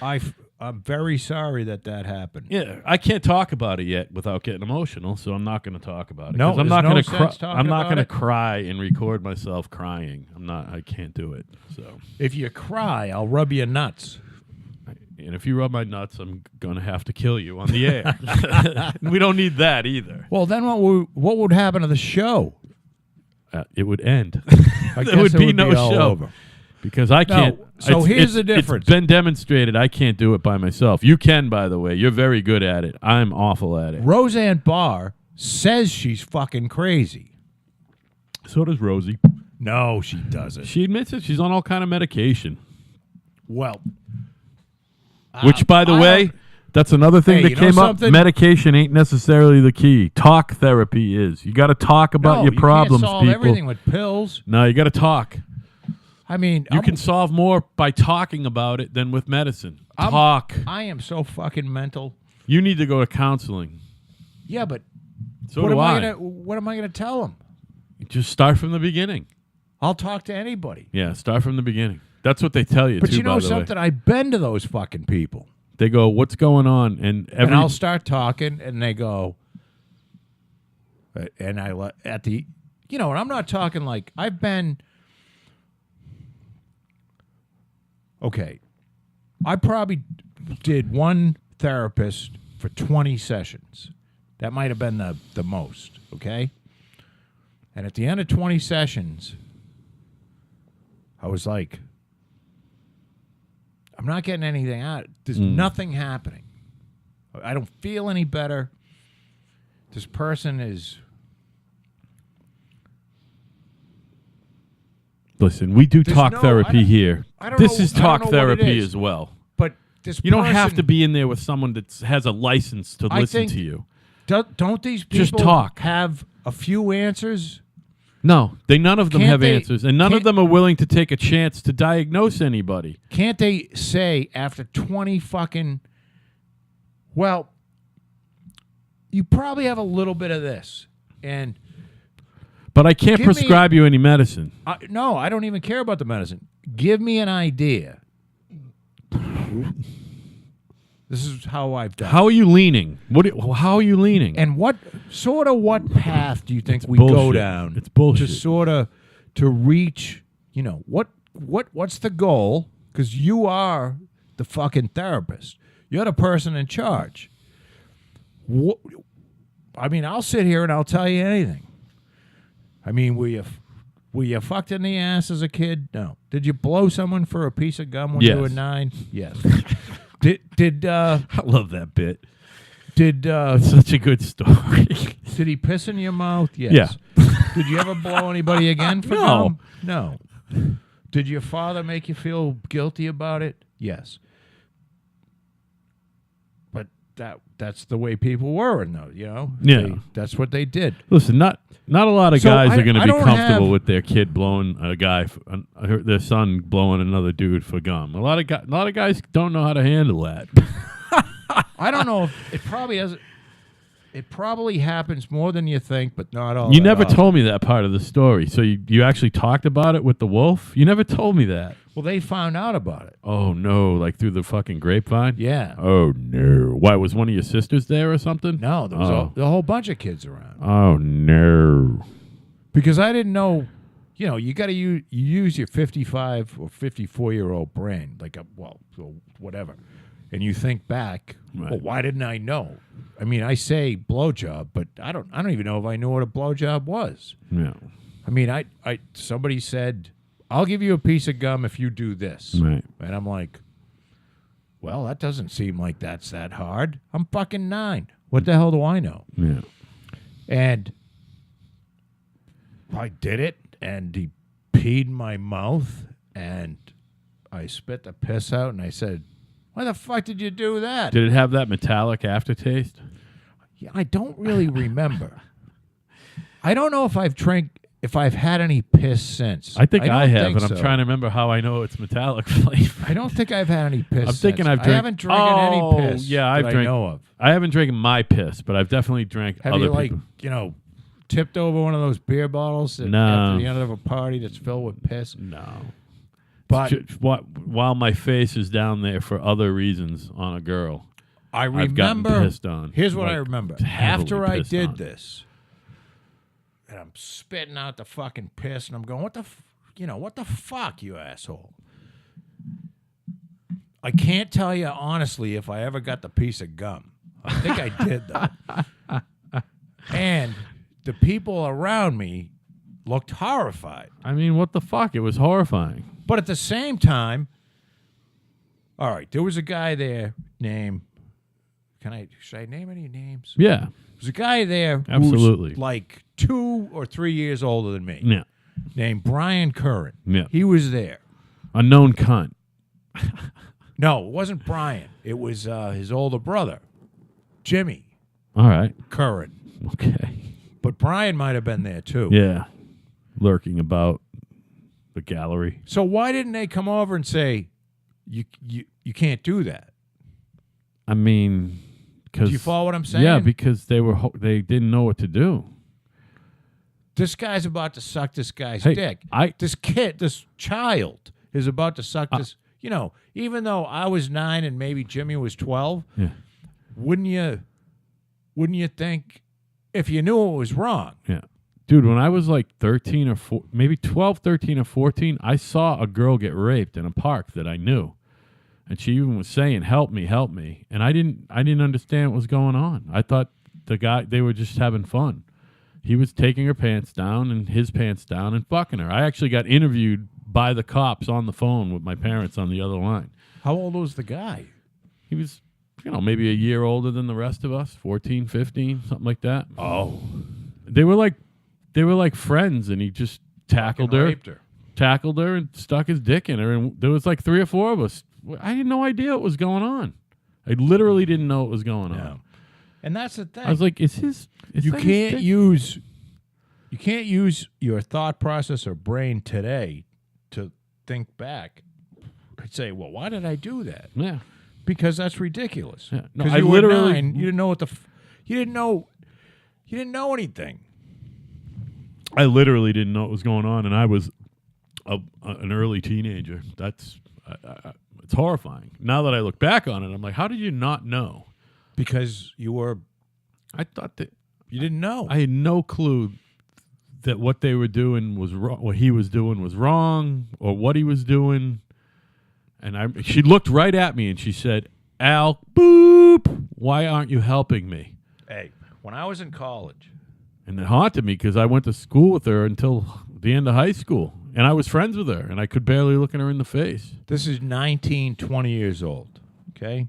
Speaker 1: life.
Speaker 2: I'm very sorry that happened.
Speaker 1: Yeah, I can't talk about it yet without getting emotional, so I'm not going to talk about it.
Speaker 2: No,
Speaker 1: 'Cause I'm
Speaker 2: there's
Speaker 1: not
Speaker 2: no
Speaker 1: gonna
Speaker 2: sense talking
Speaker 1: I'm not
Speaker 2: about
Speaker 1: going to
Speaker 2: it.
Speaker 1: cry and record myself crying. I can't do it. So,
Speaker 2: If you cry, I'll rub your nuts.
Speaker 1: and if you rub my nuts, I'm going to have to kill you on the air. We don't need that either.
Speaker 2: Well, then what would happen to the show?
Speaker 1: It would end.
Speaker 2: I
Speaker 1: There would
Speaker 2: guess it
Speaker 1: be no
Speaker 2: all
Speaker 1: show.
Speaker 2: over.
Speaker 1: Because I can't.
Speaker 2: so here's the difference.
Speaker 1: It's been demonstrated I can't do it by myself. You can, by the way. You're very good at it. I'm awful at it.
Speaker 2: Roseanne Barr says she's fucking crazy.
Speaker 1: So does Rosie.
Speaker 2: No, she doesn't.
Speaker 1: She admits it. She's on all kind of medication.
Speaker 2: Well,
Speaker 1: Which, by the way, that's another thing
Speaker 2: Hey,
Speaker 1: that
Speaker 2: you know
Speaker 1: came up.
Speaker 2: something?
Speaker 1: Medication ain't necessarily the key. Talk therapy is. You got to talk about your problems,
Speaker 2: you can't solve
Speaker 1: people.
Speaker 2: everything with pills.
Speaker 1: No, you got to talk.
Speaker 2: I mean,
Speaker 1: You can solve more by talking about it than with medicine. Talk.
Speaker 2: I am so fucking mental.
Speaker 1: You need to go to counseling.
Speaker 2: Yeah, but
Speaker 1: So
Speaker 2: what
Speaker 1: do
Speaker 2: am
Speaker 1: I.
Speaker 2: What am I gonna tell them?
Speaker 1: Just start from the beginning.
Speaker 2: I'll talk to anybody.
Speaker 1: Yeah, start from the beginning. That's what they tell you,
Speaker 2: But
Speaker 1: too,
Speaker 2: you know
Speaker 1: by the way.
Speaker 2: something? I've been to those fucking people.
Speaker 1: They go, what's going on? And
Speaker 2: And I'll start talking, and they go, and at the, and I'm not talking like I've been. Okay, I probably did one therapist for 20 sessions. That might have been the most. Okay, and at the end of 20 sessions, I was like, I'm not getting anything out. There's nothing happening. I don't feel any better. This person is...
Speaker 1: Listen, we do talk therapy here. This is talk therapy as well.
Speaker 2: But this
Speaker 1: you don't have to be in there with someone that has a license to listen to you.
Speaker 2: Don't these people
Speaker 1: just talk.
Speaker 2: Have a few answers?
Speaker 1: No, none of them have answers, and none of them are willing to take a chance to diagnose anybody.
Speaker 2: Can't they say after 20 fucking... Well, you probably have a little bit of this, and...
Speaker 1: But I can't prescribe you any medicine.
Speaker 2: No, I don't even care about the medicine. Give me an idea. This is how I've done.
Speaker 1: How are you leaning? How are you leaning?
Speaker 2: And what path do you think we go down?
Speaker 1: It's bullshit.
Speaker 2: To reach, what's the goal? Because you are the fucking therapist. You're the person in charge. I'll sit here and I'll tell you anything. I mean, were you fucked in the ass as a kid? No. Did you blow someone for a piece of gum when you were 9? Yes. Did I
Speaker 1: love that bit.
Speaker 2: It's
Speaker 1: such a good story.
Speaker 2: Did he piss in your mouth? Yes. Yeah. Did you ever blow anybody again for gum? No. Did your father make you feel guilty about it? Yes. But that's the way people were,
Speaker 1: Yeah.
Speaker 2: That's what they did.
Speaker 1: Listen, not a lot of guys are going to be comfortable with their kid blowing their son blowing another dude for gum. A lot of guys don't know how to handle that.
Speaker 2: I don't know if it probably has. It probably happens more than you think, but not all.
Speaker 1: You never told me that part of the story. So you actually talked about it with the wolf? You never told me that.
Speaker 2: Well, they found out about it.
Speaker 1: Oh, no. Like through the fucking grapevine?
Speaker 2: Yeah.
Speaker 1: Oh, no. Why, was one of your sisters there or something?
Speaker 2: No, there was a whole bunch of kids around.
Speaker 1: Oh, no.
Speaker 2: Because I didn't know, you got to use your 55 or 54-year-old brain, whatever. And you think back, well, why didn't I know? I mean, I say blowjob, but I don't even know if I knew what a blowjob was.
Speaker 1: Yeah.
Speaker 2: I mean, somebody said, I'll give you a piece of gum if you do this.
Speaker 1: Right.
Speaker 2: And I'm like, well, that doesn't seem like that's that hard. I'm fucking 9. What the hell do I know?
Speaker 1: Yeah.
Speaker 2: And I did it, and he peed in my mouth, and I spit the piss out, and I said, why the fuck did you do that?
Speaker 1: Did it have that metallic aftertaste?
Speaker 2: Yeah, I don't really remember. I don't know if I've had any piss since.
Speaker 1: I think I have, and I'm
Speaker 2: so.
Speaker 1: trying to remember how I know it's metallic flavor.
Speaker 2: I don't think I've had any piss.
Speaker 1: I'm thinking
Speaker 2: since.
Speaker 1: I
Speaker 2: haven't drank any piss.
Speaker 1: Yeah, I know of. I haven't drank my piss, but I've definitely drank
Speaker 2: have
Speaker 1: other
Speaker 2: you
Speaker 1: people.
Speaker 2: Tipped over one of those beer bottles after the end of a party that's filled with piss?
Speaker 1: No.
Speaker 2: But
Speaker 1: while my face is down there for other reasons on a girl,
Speaker 2: I've gotten
Speaker 1: pissed on.
Speaker 2: Here's what I remember. After I did this, and I'm spitting out the fucking piss, and I'm going, what the fuck, you asshole? I can't tell you honestly if I ever got the piece of gum. I think I did, though. And the people around me looked horrified.
Speaker 1: I mean, what the fuck? It was horrifying.
Speaker 2: But at the same time, all right, there was a guy there named, should I name any names?
Speaker 1: Yeah.
Speaker 2: There was a guy there
Speaker 1: Absolutely.
Speaker 2: who's like 2 or 3 years older than me.
Speaker 1: Yeah.
Speaker 2: Named Brian Curran.
Speaker 1: Yeah.
Speaker 2: He was there.
Speaker 1: A known cunt.
Speaker 2: No, it wasn't Brian. It was his older brother, Jimmy.
Speaker 1: All right.
Speaker 2: Curran.
Speaker 1: Okay.
Speaker 2: But Brian might have been there too.
Speaker 1: Yeah. Lurking about the gallery.
Speaker 2: So why didn't they come over and say, you can't do that?
Speaker 1: I mean, because
Speaker 2: do you follow what I'm saying?
Speaker 1: Yeah, because they didn't know what to do.
Speaker 2: This guy's about to suck this guy's dick. This child is about to suck this. Even though I was 9 and maybe Jimmy was 12,
Speaker 1: yeah.
Speaker 2: Wouldn't you think if you knew it was wrong?
Speaker 1: Yeah. Dude, when I was like 13 or maybe 12, 13 or 14, I saw a girl get raped in a park that I knew. And she even was saying, help me. And I didn't understand what was going on. I thought they were just having fun. He was taking her pants down and his pants down and fucking her. I actually got interviewed by the cops on the phone with my parents on the other line.
Speaker 2: How old was the guy?
Speaker 1: He was maybe a year older than the rest of us, 14, 15, something like that.
Speaker 2: Oh.
Speaker 1: They were like friends, and he just tackled her,
Speaker 2: Raped her.
Speaker 1: and stuck his dick in her, and there was like 3 or 4 of us. I had no idea what was going on. I literally didn't know what was going on.
Speaker 2: Yeah. And that's the thing.
Speaker 1: I was like,
Speaker 2: you can't use your thought process or brain today to think back and say, well, why did I do that?
Speaker 1: Yeah.
Speaker 2: Because that's ridiculous.
Speaker 1: Yeah. No,
Speaker 2: Because
Speaker 1: I
Speaker 2: you
Speaker 1: literally
Speaker 2: were 9, you didn't know what you didn't know anything.
Speaker 1: I literally didn't know what was going on, and I was an early teenager. That's it's horrifying. Now that I look back on it, I'm like, how did you not know?
Speaker 2: Because
Speaker 1: I thought that
Speaker 2: you didn't know.
Speaker 1: I had no clue that what they were doing was wrong, what he was doing was wrong, or what he was doing. And she looked right at me and she said, "Al, boop, why aren't you helping me?"
Speaker 2: Hey, when I was in college.
Speaker 1: And it haunted me because I went to school with her until the end of high school. And I was friends with her, and I could barely look at her in the face.
Speaker 2: This is 19, 20 years old, okay?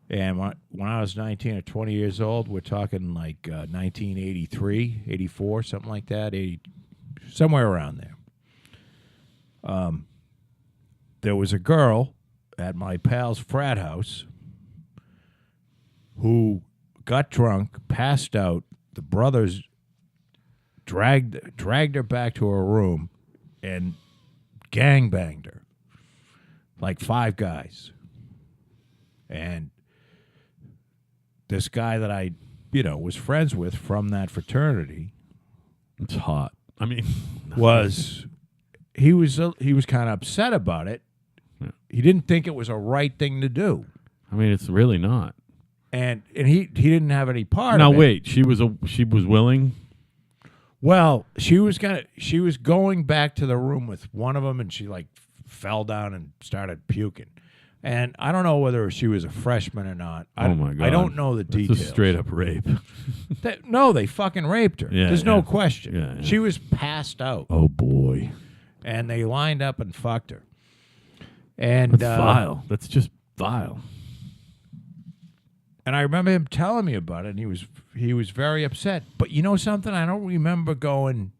Speaker 2: And when I was 19 or 20 years old, we're talking like 1983, 84, something like that, somewhere around there. There was a girl at my pal's frat house who got drunk, passed out. The brothers dragged her back to her room and gangbanged her, like 5 guys. And this guy that I, was friends with from that fraternity,
Speaker 1: it's hot. I mean,
Speaker 2: he was kind of upset about it.
Speaker 1: Yeah.
Speaker 2: He didn't think it was a right thing to do.
Speaker 1: I mean, it's really not.
Speaker 2: And he didn't have any part of it.
Speaker 1: Now wait, she was willing.
Speaker 2: Well, she was going back to the room with one of them, and she like fell down and started puking. And I don't know whether she was a freshman or not.
Speaker 1: Oh my God!
Speaker 2: I don't know the details.
Speaker 1: It's a straight up rape.
Speaker 2: No, they fucking raped her.
Speaker 1: Yeah,
Speaker 2: There's no question.
Speaker 1: Yeah.
Speaker 2: She was passed out.
Speaker 1: Oh boy!
Speaker 2: And they lined up and fucked her. And
Speaker 1: that's vile. That's just vile.
Speaker 2: And I remember him telling me about it, and he was very upset. But you know something? I don't remember going,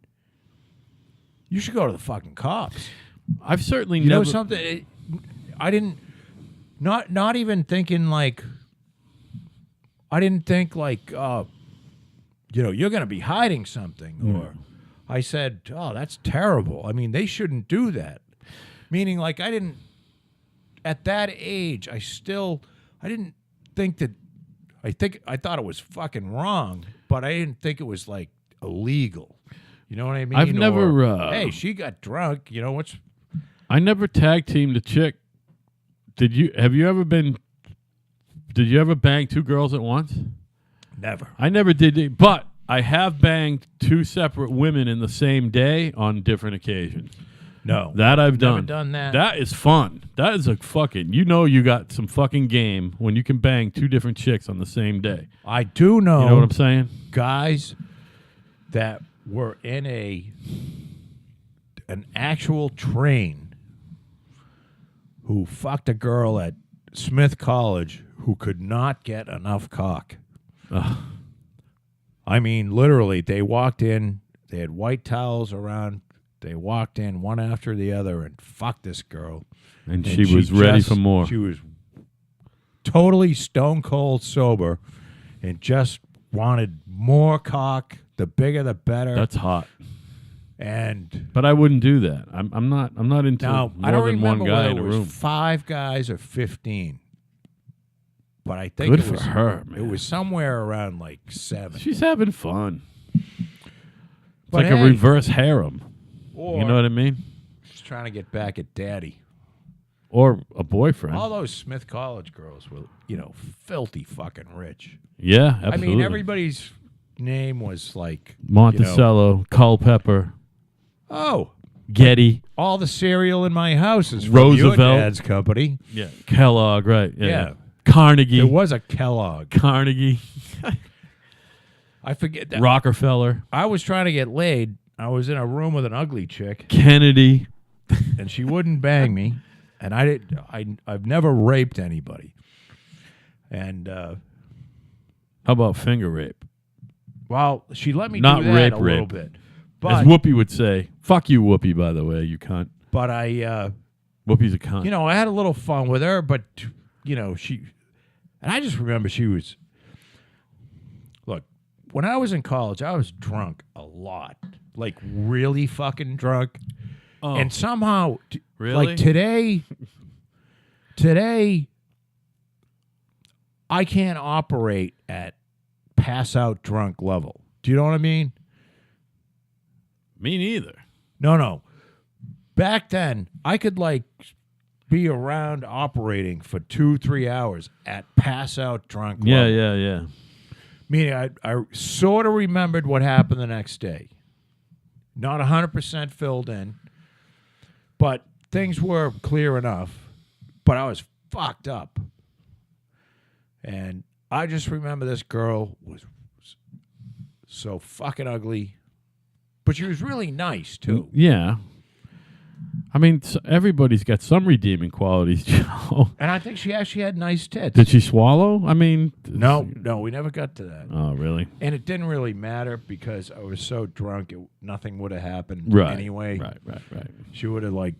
Speaker 2: you should go to the fucking cops.
Speaker 1: I've certainly
Speaker 2: You
Speaker 1: never...
Speaker 2: know something? I didn't, not even thinking like, I didn't think like, you're going to be hiding something. Or I said, oh, that's terrible. I mean, they shouldn't do that. Meaning like at that age, I didn't think that, I thought it was fucking wrong, but I didn't think it was like illegal. You know what I mean?
Speaker 1: I've never.
Speaker 2: Hey, she got drunk.
Speaker 1: I never tag teamed a chick. Did you? Have you ever been? Did you ever bang 2 girls at once?
Speaker 2: Never.
Speaker 1: I never did, but I have banged 2 separate women in the same day on different occasions.
Speaker 2: No.
Speaker 1: That I've done.
Speaker 2: Never done that.
Speaker 1: That is fun. That is a fucking... you got some fucking game when you can bang 2 different chicks on the same day.
Speaker 2: I do know...
Speaker 1: You know what I'm saying?
Speaker 2: Guys that were in an actual train who fucked a girl at Smith College who could not get enough cock.
Speaker 1: Ugh.
Speaker 2: I mean, literally, they walked in, they had white towels around... They walked in one after the other and fucked this girl.
Speaker 1: And she was ready for more.
Speaker 2: She was totally stone cold sober and just wanted more cock. The bigger, the better.
Speaker 1: That's hot.
Speaker 2: But
Speaker 1: I wouldn't do that. I'm not into
Speaker 2: now,
Speaker 1: more than one guy in a room.
Speaker 2: 5 guys or 15. But I think
Speaker 1: Good
Speaker 2: it was
Speaker 1: for her, man.
Speaker 2: It was somewhere around like 7.
Speaker 1: She's having fun. It's
Speaker 2: But
Speaker 1: like a reverse harem.
Speaker 2: Or
Speaker 1: you know what I mean?
Speaker 2: She's trying to get back at daddy.
Speaker 1: Or a boyfriend.
Speaker 2: All those Smith College girls were, filthy fucking rich.
Speaker 1: Yeah, absolutely.
Speaker 2: I mean, everybody's name was like...
Speaker 1: Monticello, Culpeper.
Speaker 2: Oh.
Speaker 1: Getty.
Speaker 2: All the cereal in my house is from
Speaker 1: Roosevelt.
Speaker 2: your dad's company.
Speaker 1: Yeah. Kellogg, right.
Speaker 2: Yeah.
Speaker 1: Carnegie.
Speaker 2: There was a Kellogg.
Speaker 1: Carnegie.
Speaker 2: I forget that.
Speaker 1: Rockefeller.
Speaker 2: I was trying to get laid. I was in a room with an ugly chick.
Speaker 1: Kennedy.
Speaker 2: And she wouldn't bang me. And I've never raped anybody. And
Speaker 1: How about finger rape?
Speaker 2: well, she let me
Speaker 1: Not
Speaker 2: do that
Speaker 1: rape,
Speaker 2: a little
Speaker 1: rape.
Speaker 2: bit.
Speaker 1: As
Speaker 2: But
Speaker 1: Whoopi would say. Fuck you, Whoopi, by the way, you cunt.
Speaker 2: but I
Speaker 1: Whoopi's a cunt.
Speaker 2: you know, I had a little fun with her, but you know, and I just remember she was look, when I was in college, I was drunk a lot. Like really fucking drunk.
Speaker 1: Oh,
Speaker 2: And somehow
Speaker 1: really?
Speaker 2: like today I can't operate at pass out drunk level. Do you know what I mean?
Speaker 1: Me neither.
Speaker 2: No. Back then, I could like be around operating for 2-3 hours at pass out drunk
Speaker 1: Yeah,
Speaker 2: level.
Speaker 1: yeah.
Speaker 2: Meaning I sort of remembered what happened the next day. Not 100% filled in, but things were clear enough. But I was fucked up. And I just remember this girl was so fucking ugly. But she was really nice, too.
Speaker 1: Yeah. I mean, everybody's got some redeeming qualities, Joe.
Speaker 2: And I think she actually had nice tits.
Speaker 1: Did she swallow? I mean...
Speaker 2: No, we never got to that.
Speaker 1: Oh, really?
Speaker 2: And it didn't really matter because I was so drunk, nothing would have happened
Speaker 1: Right.
Speaker 2: anyway.
Speaker 1: Right.
Speaker 2: She would have, like,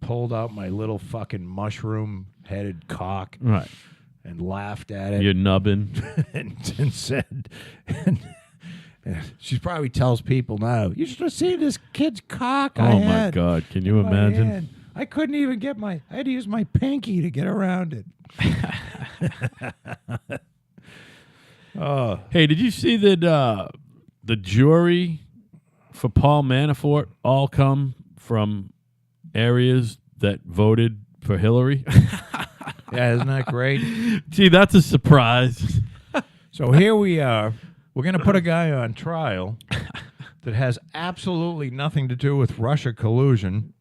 Speaker 2: pulled out my little fucking mushroom-headed cock
Speaker 1: Right.
Speaker 2: and laughed at it
Speaker 1: You're nubbing.
Speaker 2: and said... And she probably tells people now, you should have seen this kid's cock I
Speaker 1: Oh, my
Speaker 2: had
Speaker 1: God. Can you
Speaker 2: in my
Speaker 1: imagine?
Speaker 2: hand. I couldn't even get I had to use my pinky to get around it. Oh,
Speaker 1: Hey, did you see that the jury for Paul Manafort all come from areas that voted for Hillary?
Speaker 2: yeah, isn't that great?
Speaker 1: Gee, that's a surprise.
Speaker 2: So here we are. We're going to put a guy on trial that has absolutely nothing to do with Russia collusion.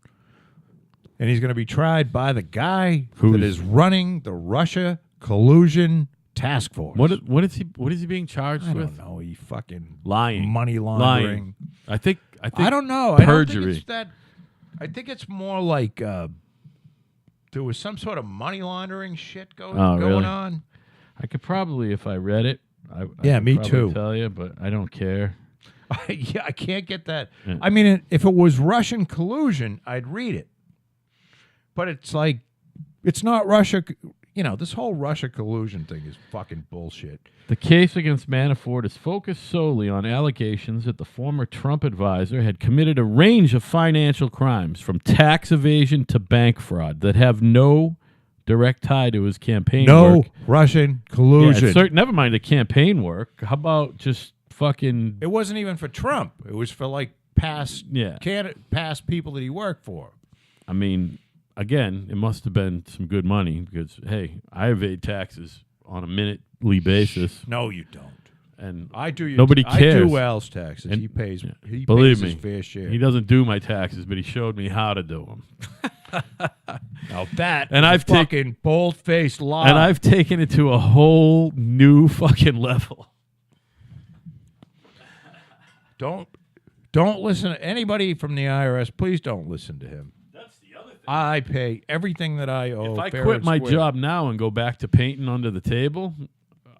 Speaker 2: And he's going to be tried by the guy that is running the Russia collusion task force.
Speaker 1: What is he being charged
Speaker 2: I
Speaker 1: with?
Speaker 2: don't know. He fucking
Speaker 1: Lying.
Speaker 2: money laundering.
Speaker 1: I think
Speaker 2: I don't know.
Speaker 1: Perjury.
Speaker 2: I don't think it's that. I think it's more like there was some sort of money laundering shit going
Speaker 1: really?
Speaker 2: on.
Speaker 1: I could probably, if I read it, I
Speaker 2: Yeah,
Speaker 1: could
Speaker 2: me
Speaker 1: probably
Speaker 2: too.
Speaker 1: tell you, but I don't care.
Speaker 2: Yeah, I can't get that.
Speaker 1: Yeah.
Speaker 2: I mean, if it was Russian collusion, I'd read it. But it's like, it's not Russia. You know, this whole Russia collusion thing is fucking bullshit.
Speaker 1: The case against Manafort is focused solely on allegations that the former Trump advisor had committed a range of financial crimes, from tax evasion to bank fraud, that have no direct tie to his campaign work.
Speaker 2: Russian
Speaker 1: Yeah,
Speaker 2: collusion.
Speaker 1: never mind the campaign work. How about just fucking...
Speaker 2: It wasn't even for Trump. It was for like past
Speaker 1: Yeah.
Speaker 2: past people that he worked for.
Speaker 1: I mean, again, it must have been some good money because, hey, I evade taxes on a minutely basis.
Speaker 2: No, you don't.
Speaker 1: And
Speaker 2: I do.
Speaker 1: Nobody
Speaker 2: I
Speaker 1: cares.
Speaker 2: do Al's taxes.
Speaker 1: And-
Speaker 2: He pays.
Speaker 1: yeah.
Speaker 2: He
Speaker 1: Believe
Speaker 2: pays
Speaker 1: me,
Speaker 2: his fair share.
Speaker 1: he doesn't do my taxes, but he showed me how to do them.
Speaker 2: Now that
Speaker 1: And
Speaker 2: is
Speaker 1: I've
Speaker 2: a
Speaker 1: taken-
Speaker 2: fucking bold-faced lie.
Speaker 1: And I've taken it to a whole new fucking level.
Speaker 2: don't listen to anybody from the IRS. Please don't listen to him.
Speaker 1: That's the other thing.
Speaker 2: I pay everything that I owe.
Speaker 1: If I
Speaker 2: fair
Speaker 1: quit
Speaker 2: and
Speaker 1: my
Speaker 2: square.
Speaker 1: job now and go back to painting under the table,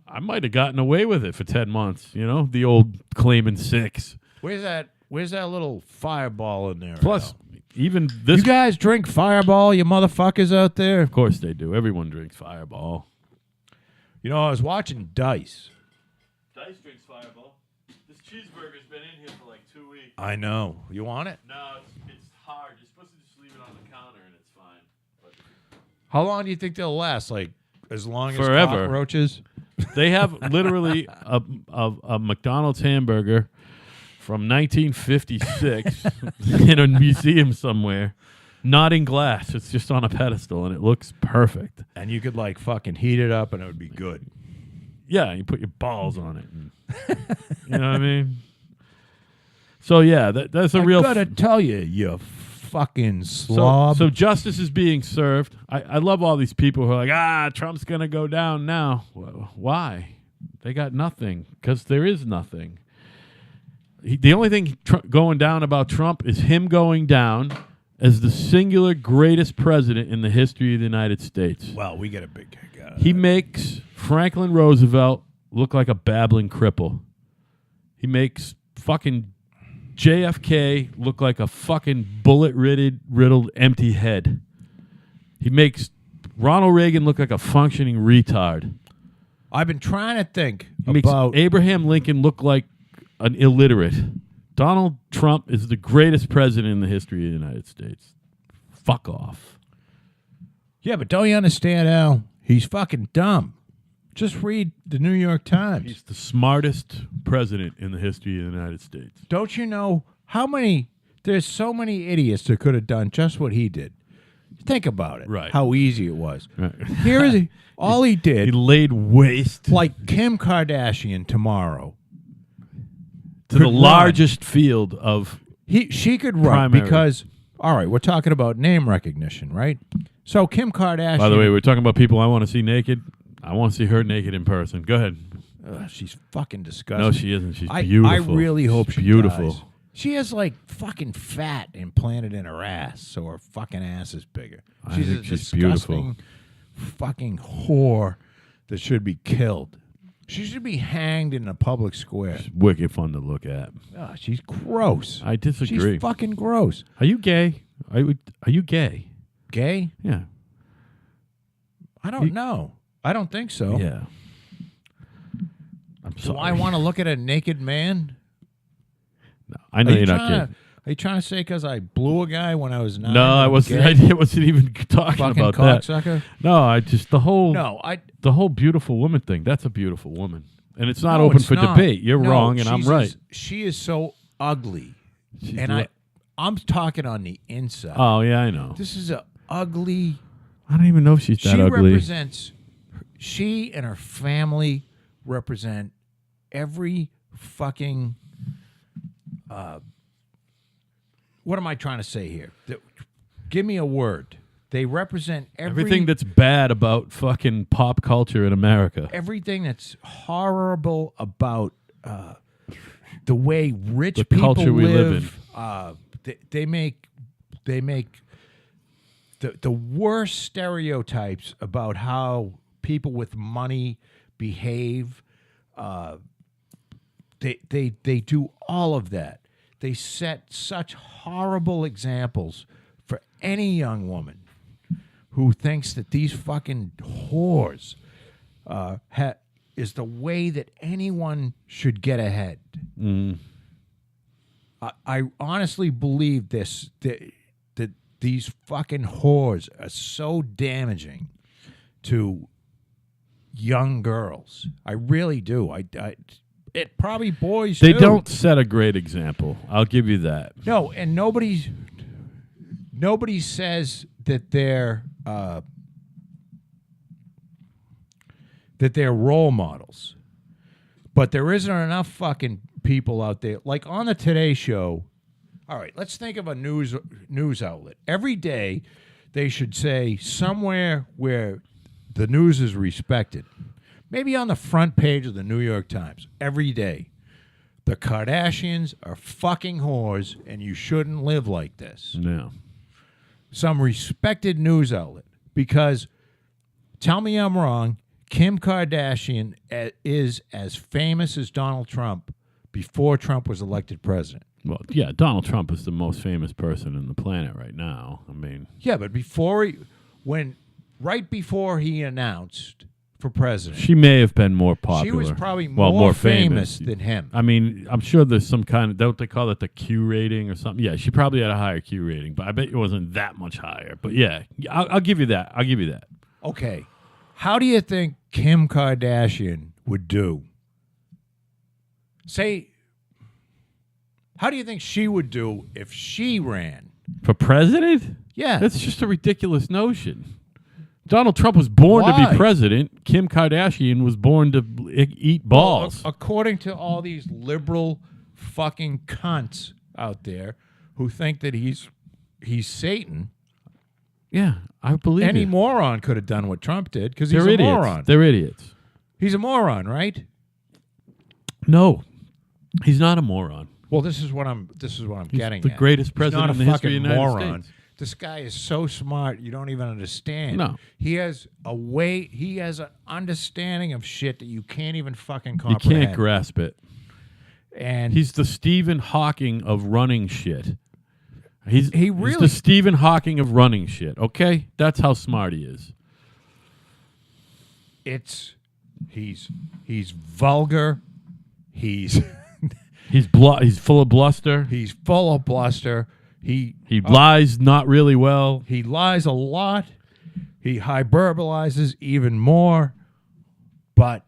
Speaker 1: I might have gotten away with it for 10 months. You know, the old claiming 6.
Speaker 2: Where's that little fireball in there?
Speaker 1: Plus,
Speaker 2: Al?
Speaker 1: even this...
Speaker 2: You guys drink Fireball, you motherfuckers out there?
Speaker 1: Of course they do. Everyone drinks Fireball.
Speaker 2: You know, I was watching Dice.
Speaker 1: Dice drinks Fireball. This cheeseburger's been in here for like 2 weeks.
Speaker 2: I know. You want it?
Speaker 1: No, it's hard. You're supposed to just leave it on the counter and it's fine. But
Speaker 2: How long do you think they'll last? Like, as long as
Speaker 1: Forever.
Speaker 2: cockroaches?
Speaker 1: they have literally a McDonald's hamburger from 1956 in a museum somewhere, not in glass. It's just on a pedestal, and it looks perfect.
Speaker 2: And you could, like, fucking heat it up and it would be good.
Speaker 1: Yeah, you put your balls on it. And, you know what I mean? So, yeah, that's a real...
Speaker 2: I gotta tell you, you fucking slob.
Speaker 1: So justice is being served. I love all these people who are like, Trump's going to go down now. Why? They got nothing, because there is nothing. The only thing going down about Trump is him going down as the singular greatest president in the history of the United States.
Speaker 2: Well, we get a big kick out of
Speaker 1: He
Speaker 2: that.
Speaker 1: makes Franklin Roosevelt look like a babbling cripple. He makes fucking JFK look like a fucking bullet-riddled empty head. He makes Ronald Reagan look like a functioning retard.
Speaker 2: I've been trying to think
Speaker 1: He makes
Speaker 2: about
Speaker 1: Abraham Lincoln look like an illiterate. Donald Trump is the greatest president in the history of the United States. Fuck off.
Speaker 2: Yeah, but don't you understand, Al? He's fucking dumb. Just read the New York Times.
Speaker 1: He's the smartest president in the history of the United States.
Speaker 2: Don't you know how many? There's so many idiots that could have done just what he did. Think about it.
Speaker 1: Right.
Speaker 2: How easy it was.
Speaker 1: Right.
Speaker 2: Here's all he did.
Speaker 1: He laid waste
Speaker 2: Like Kim Kardashian tomorrow.
Speaker 1: to the
Speaker 2: could run.
Speaker 1: largest field of
Speaker 2: She could run
Speaker 1: Primary.
Speaker 2: because, all right, we're talking about name recognition, right? So Kim Kardashian.
Speaker 1: By the way, we're talking about people I want to see naked. I want to see her naked in person. Go ahead.
Speaker 2: She's fucking disgusting.
Speaker 1: No, she isn't. She's
Speaker 2: I
Speaker 1: beautiful.
Speaker 2: really hope
Speaker 1: She's
Speaker 2: she
Speaker 1: beautiful.
Speaker 2: dies. She has like fucking fat implanted in her ass, so her fucking ass is bigger.
Speaker 1: I
Speaker 2: She's a
Speaker 1: think she's
Speaker 2: disgusting
Speaker 1: beautiful.
Speaker 2: fucking whore that should be killed. She should be hanged in a public square.
Speaker 1: It's wicked fun to look at.
Speaker 2: Oh, she's gross.
Speaker 1: I disagree.
Speaker 2: She's fucking gross.
Speaker 1: Are you gay? Are you gay?
Speaker 2: Gay?
Speaker 1: Yeah.
Speaker 2: I don't know. I don't think so.
Speaker 1: Yeah. I'm
Speaker 2: Do
Speaker 1: sorry.
Speaker 2: I want to look at a naked man?
Speaker 1: No, I know you're not gay.
Speaker 2: Are you trying to say because I blew a guy when I was 9?
Speaker 1: No, I
Speaker 2: I'm
Speaker 1: wasn't.
Speaker 2: gay?
Speaker 1: I wasn't even talking
Speaker 2: Fucking
Speaker 1: about that.
Speaker 2: cocksucker.
Speaker 1: No, I just the whole
Speaker 2: No,
Speaker 1: beautiful woman thing. That's a beautiful woman, and it's not
Speaker 2: no,
Speaker 1: open
Speaker 2: it's
Speaker 1: for
Speaker 2: not.
Speaker 1: debate. You're
Speaker 2: No,
Speaker 1: wrong, and I'm
Speaker 2: she's
Speaker 1: right.
Speaker 2: She is so ugly,
Speaker 1: She's
Speaker 2: and
Speaker 1: li-
Speaker 2: I'm talking on the inside.
Speaker 1: Oh yeah, I know.
Speaker 2: This is a ugly.
Speaker 1: I don't even know if she's that
Speaker 2: She
Speaker 1: ugly.
Speaker 2: represents. She and her family represent every fucking. What am I trying to say here? Give me a word. They represent
Speaker 1: Everything that's bad about fucking pop culture in America.
Speaker 2: everything that's horrible about the way rich
Speaker 1: The
Speaker 2: people
Speaker 1: culture we live
Speaker 2: they make the worst stereotypes about how people with money behave. They do all of that. They set such horrible examples for any young woman who thinks that these fucking whores is the way that anyone should get ahead. I honestly believe that these fucking whores are so damaging to young girls. I really do. It probably boys
Speaker 1: They
Speaker 2: too.
Speaker 1: don't set a great example. I'll give you that.
Speaker 2: No, and nobody says that they're role models. But there isn't enough fucking people out there. Like on the Today Show, all right, let's think of a news outlet. Every day they should say somewhere where the news is respected. Maybe on the front page of the New York Times every day. The Kardashians are fucking whores and you shouldn't live like this.
Speaker 1: No.
Speaker 2: Some respected news outlet. Because, tell me I'm wrong, Kim Kardashian is as famous as Donald Trump before Trump was elected president.
Speaker 1: Well, yeah, Donald Trump is the most famous person on the planet right now. I mean,
Speaker 2: Yeah, but right before he announced for president,
Speaker 1: she may have been more popular.
Speaker 2: she was probably
Speaker 1: well,
Speaker 2: more famous than him.
Speaker 1: I mean, I'm sure there's some kind of, don't they call it the Q rating or something? Yeah, she probably had a higher Q rating, but I bet it wasn't that much higher. But yeah, I'll give you that. I'll give you that.
Speaker 2: Okay. How do you think Kim Kardashian would do? How do you think she would do if she ran?
Speaker 1: For president?
Speaker 2: Yeah.
Speaker 1: That's just a ridiculous notion. Donald Trump was born to
Speaker 2: Why?
Speaker 1: be president. Kim Kardashian was born to eat balls.
Speaker 2: Well, according to all these liberal fucking cunts out there who think that he's Satan,
Speaker 1: Yeah, I believe
Speaker 2: any
Speaker 1: it.
Speaker 2: moron could have done what Trump did because he's
Speaker 1: They're
Speaker 2: a
Speaker 1: idiots.
Speaker 2: moron.
Speaker 1: They're idiots.
Speaker 2: He's a moron, right?
Speaker 1: No, he's not a moron.
Speaker 2: Well, this is what I'm getting
Speaker 1: The
Speaker 2: at.
Speaker 1: greatest
Speaker 2: He's
Speaker 1: president
Speaker 2: not
Speaker 1: in the
Speaker 2: a
Speaker 1: history of
Speaker 2: fucking
Speaker 1: the United
Speaker 2: moron.
Speaker 1: States.
Speaker 2: This guy is so smart, you don't even understand.
Speaker 1: No.
Speaker 2: He has an understanding of shit that you can't even fucking
Speaker 1: You
Speaker 2: comprehend.
Speaker 1: can't grasp it.
Speaker 2: And
Speaker 1: He's the Stephen Hawking of running shit. He's
Speaker 2: really-
Speaker 1: the Stephen Hawking of running shit. Okay, that's how smart he is.
Speaker 2: he's vulgar. He's
Speaker 1: He's full of bluster.
Speaker 2: he's full of bluster.
Speaker 1: He lies not really well.
Speaker 2: He lies a lot. He hyperbolizes even more. But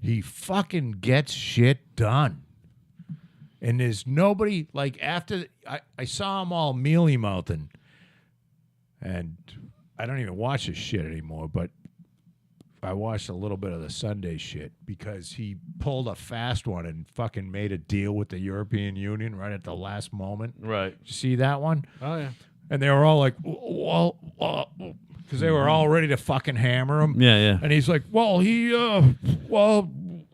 Speaker 2: he fucking gets shit done. And there's nobody, like, after I saw him all mealy mouthing, and I don't even watch this shit anymore, but I watched a little bit of the Sunday shit because he pulled a fast one and fucking made a deal with the European Union right at the last moment.
Speaker 1: Right.
Speaker 2: Did you see that one?
Speaker 1: Oh yeah.
Speaker 2: And they were all like, well, because they were all ready to fucking hammer him.
Speaker 1: Yeah, yeah.
Speaker 2: And he's like, well,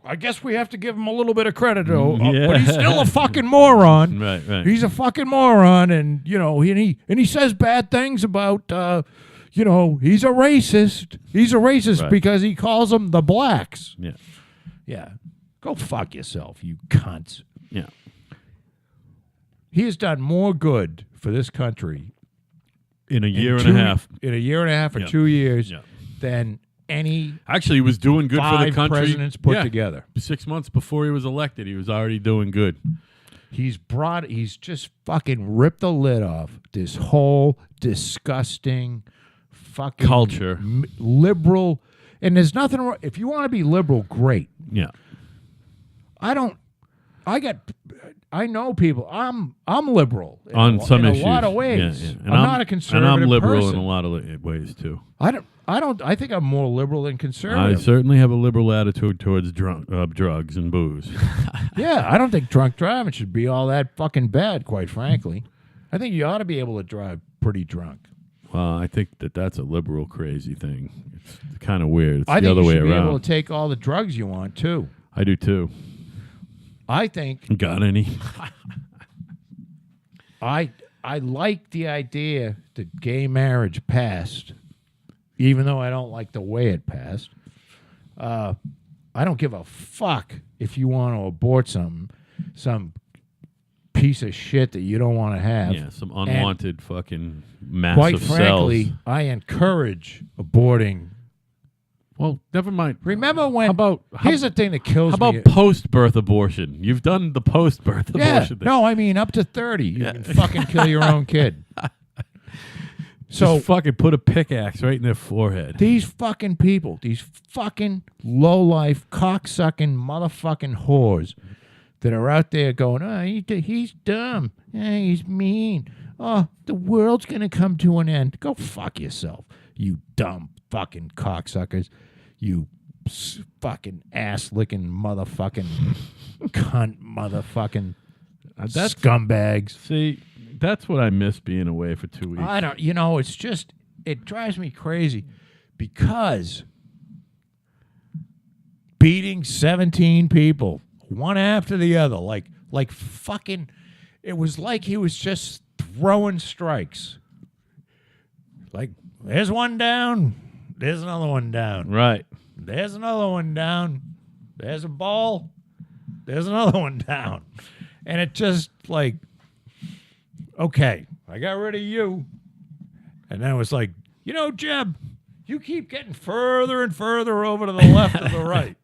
Speaker 2: I guess we have to give him a little bit of credit, though.
Speaker 1: Yeah.
Speaker 2: But he's still a fucking moron.
Speaker 1: Right, right.
Speaker 2: He's a fucking moron, and he says bad things about, he's a racist. He's a racist
Speaker 1: Right.
Speaker 2: because he calls them the blacks.
Speaker 1: Yeah.
Speaker 2: Yeah, go fuck yourself, you cunts.
Speaker 1: Yeah.
Speaker 2: He has done more good for this country
Speaker 1: In a year and
Speaker 2: two-
Speaker 1: a half.
Speaker 2: in a year and a half or
Speaker 1: Yeah.
Speaker 2: 2 years
Speaker 1: Yeah.
Speaker 2: than any
Speaker 1: Actually, he was doing good for the
Speaker 2: five
Speaker 1: country.
Speaker 2: presidents put
Speaker 1: Yeah.
Speaker 2: together.
Speaker 1: 6 months before he was elected, he was already doing good.
Speaker 2: He's just fucking ripped the lid off this whole disgusting fucking
Speaker 1: Culture.
Speaker 2: Liberal. And there's nothing wrong. If you want to be liberal, great.
Speaker 1: Yeah.
Speaker 2: I know people. I'm liberal
Speaker 1: On some
Speaker 2: in
Speaker 1: issues.
Speaker 2: a lot of ways.
Speaker 1: Yeah, yeah. And
Speaker 2: I'm not a conservative
Speaker 1: And I'm liberal
Speaker 2: person.
Speaker 1: in a lot of ways, too.
Speaker 2: I think I'm more liberal than
Speaker 1: I
Speaker 2: conservative.
Speaker 1: certainly have a liberal attitude towards drugs and booze.
Speaker 2: Yeah, I don't think drunk driving should be all that fucking bad, quite frankly. I think you ought to be able to drive pretty drunk.
Speaker 1: Well, I think that's a liberal crazy thing. It's kind of weird. It's
Speaker 2: I
Speaker 1: the
Speaker 2: think
Speaker 1: other
Speaker 2: you
Speaker 1: way
Speaker 2: should be able
Speaker 1: around.
Speaker 2: to take all the drugs you want, too.
Speaker 1: I do, too.
Speaker 2: I think
Speaker 1: Got any?
Speaker 2: I like the idea that gay marriage passed, even though I don't like the way it passed. I don't give a fuck if you want to abort some piece of shit that you don't want to have.
Speaker 1: Yeah, some unwanted fucking massive
Speaker 2: Quite frankly,
Speaker 1: cells.
Speaker 2: I encourage aborting.
Speaker 1: Well, never mind.
Speaker 2: Remember when?
Speaker 1: Here's
Speaker 2: Here's the thing that kills
Speaker 1: How
Speaker 2: me.
Speaker 1: about post-birth abortion? You've done the post-birth
Speaker 2: Yeah,
Speaker 1: abortion thing.
Speaker 2: no, I mean up to 30, you can fucking kill your own kid.
Speaker 1: So
Speaker 2: So
Speaker 1: fucking put a pickaxe right in their forehead.
Speaker 2: these fucking people, these fucking low-life, cocksucking, motherfucking whores that are out there going, oh, he's dumb. He's mean. Oh, the world's going to come to an end. Go fuck yourself, you dumb fucking cocksuckers. You fucking ass-licking motherfucking cunt motherfucking scumbags.
Speaker 1: See, that's what I miss being away for 2 weeks.
Speaker 2: I don't, it's just, it drives me crazy because beating 17 people, one after the other, like fucking, it was like he was just throwing strikes. Like, there's one down, there's another one down.
Speaker 1: Right.
Speaker 2: There's another one down. There's a ball. There's another one down. And it just like, okay, I got rid of you. And then it was like, Jeb, you keep getting further and further over to the left or the right.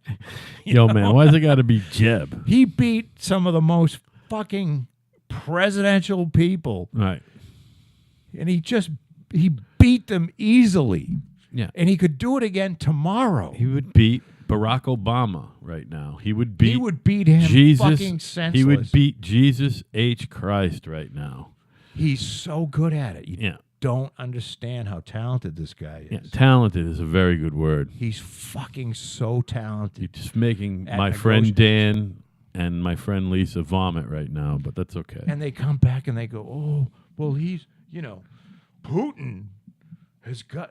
Speaker 1: Yo, man, why's it got to be Jeb?
Speaker 2: He beat some of the most fucking presidential people.
Speaker 1: Right.
Speaker 2: And he beat them easily.
Speaker 1: Yeah.
Speaker 2: And he could do it again tomorrow.
Speaker 1: He would beat Barack Obama right now. He would beat
Speaker 2: him
Speaker 1: Jesus.
Speaker 2: fucking senseless.
Speaker 1: He would beat Jesus H. Christ right now.
Speaker 2: He's so good at it. You
Speaker 1: Yeah.
Speaker 2: don't understand how talented this guy is.
Speaker 1: Yeah. Talented is a very good word.
Speaker 2: He's fucking so talented.
Speaker 1: You're just making
Speaker 2: At
Speaker 1: my friend
Speaker 2: negotiations.
Speaker 1: Dan and my friend Lisa vomit right now, but that's okay.
Speaker 2: And they come back and they go, oh, well, he's, Putin has got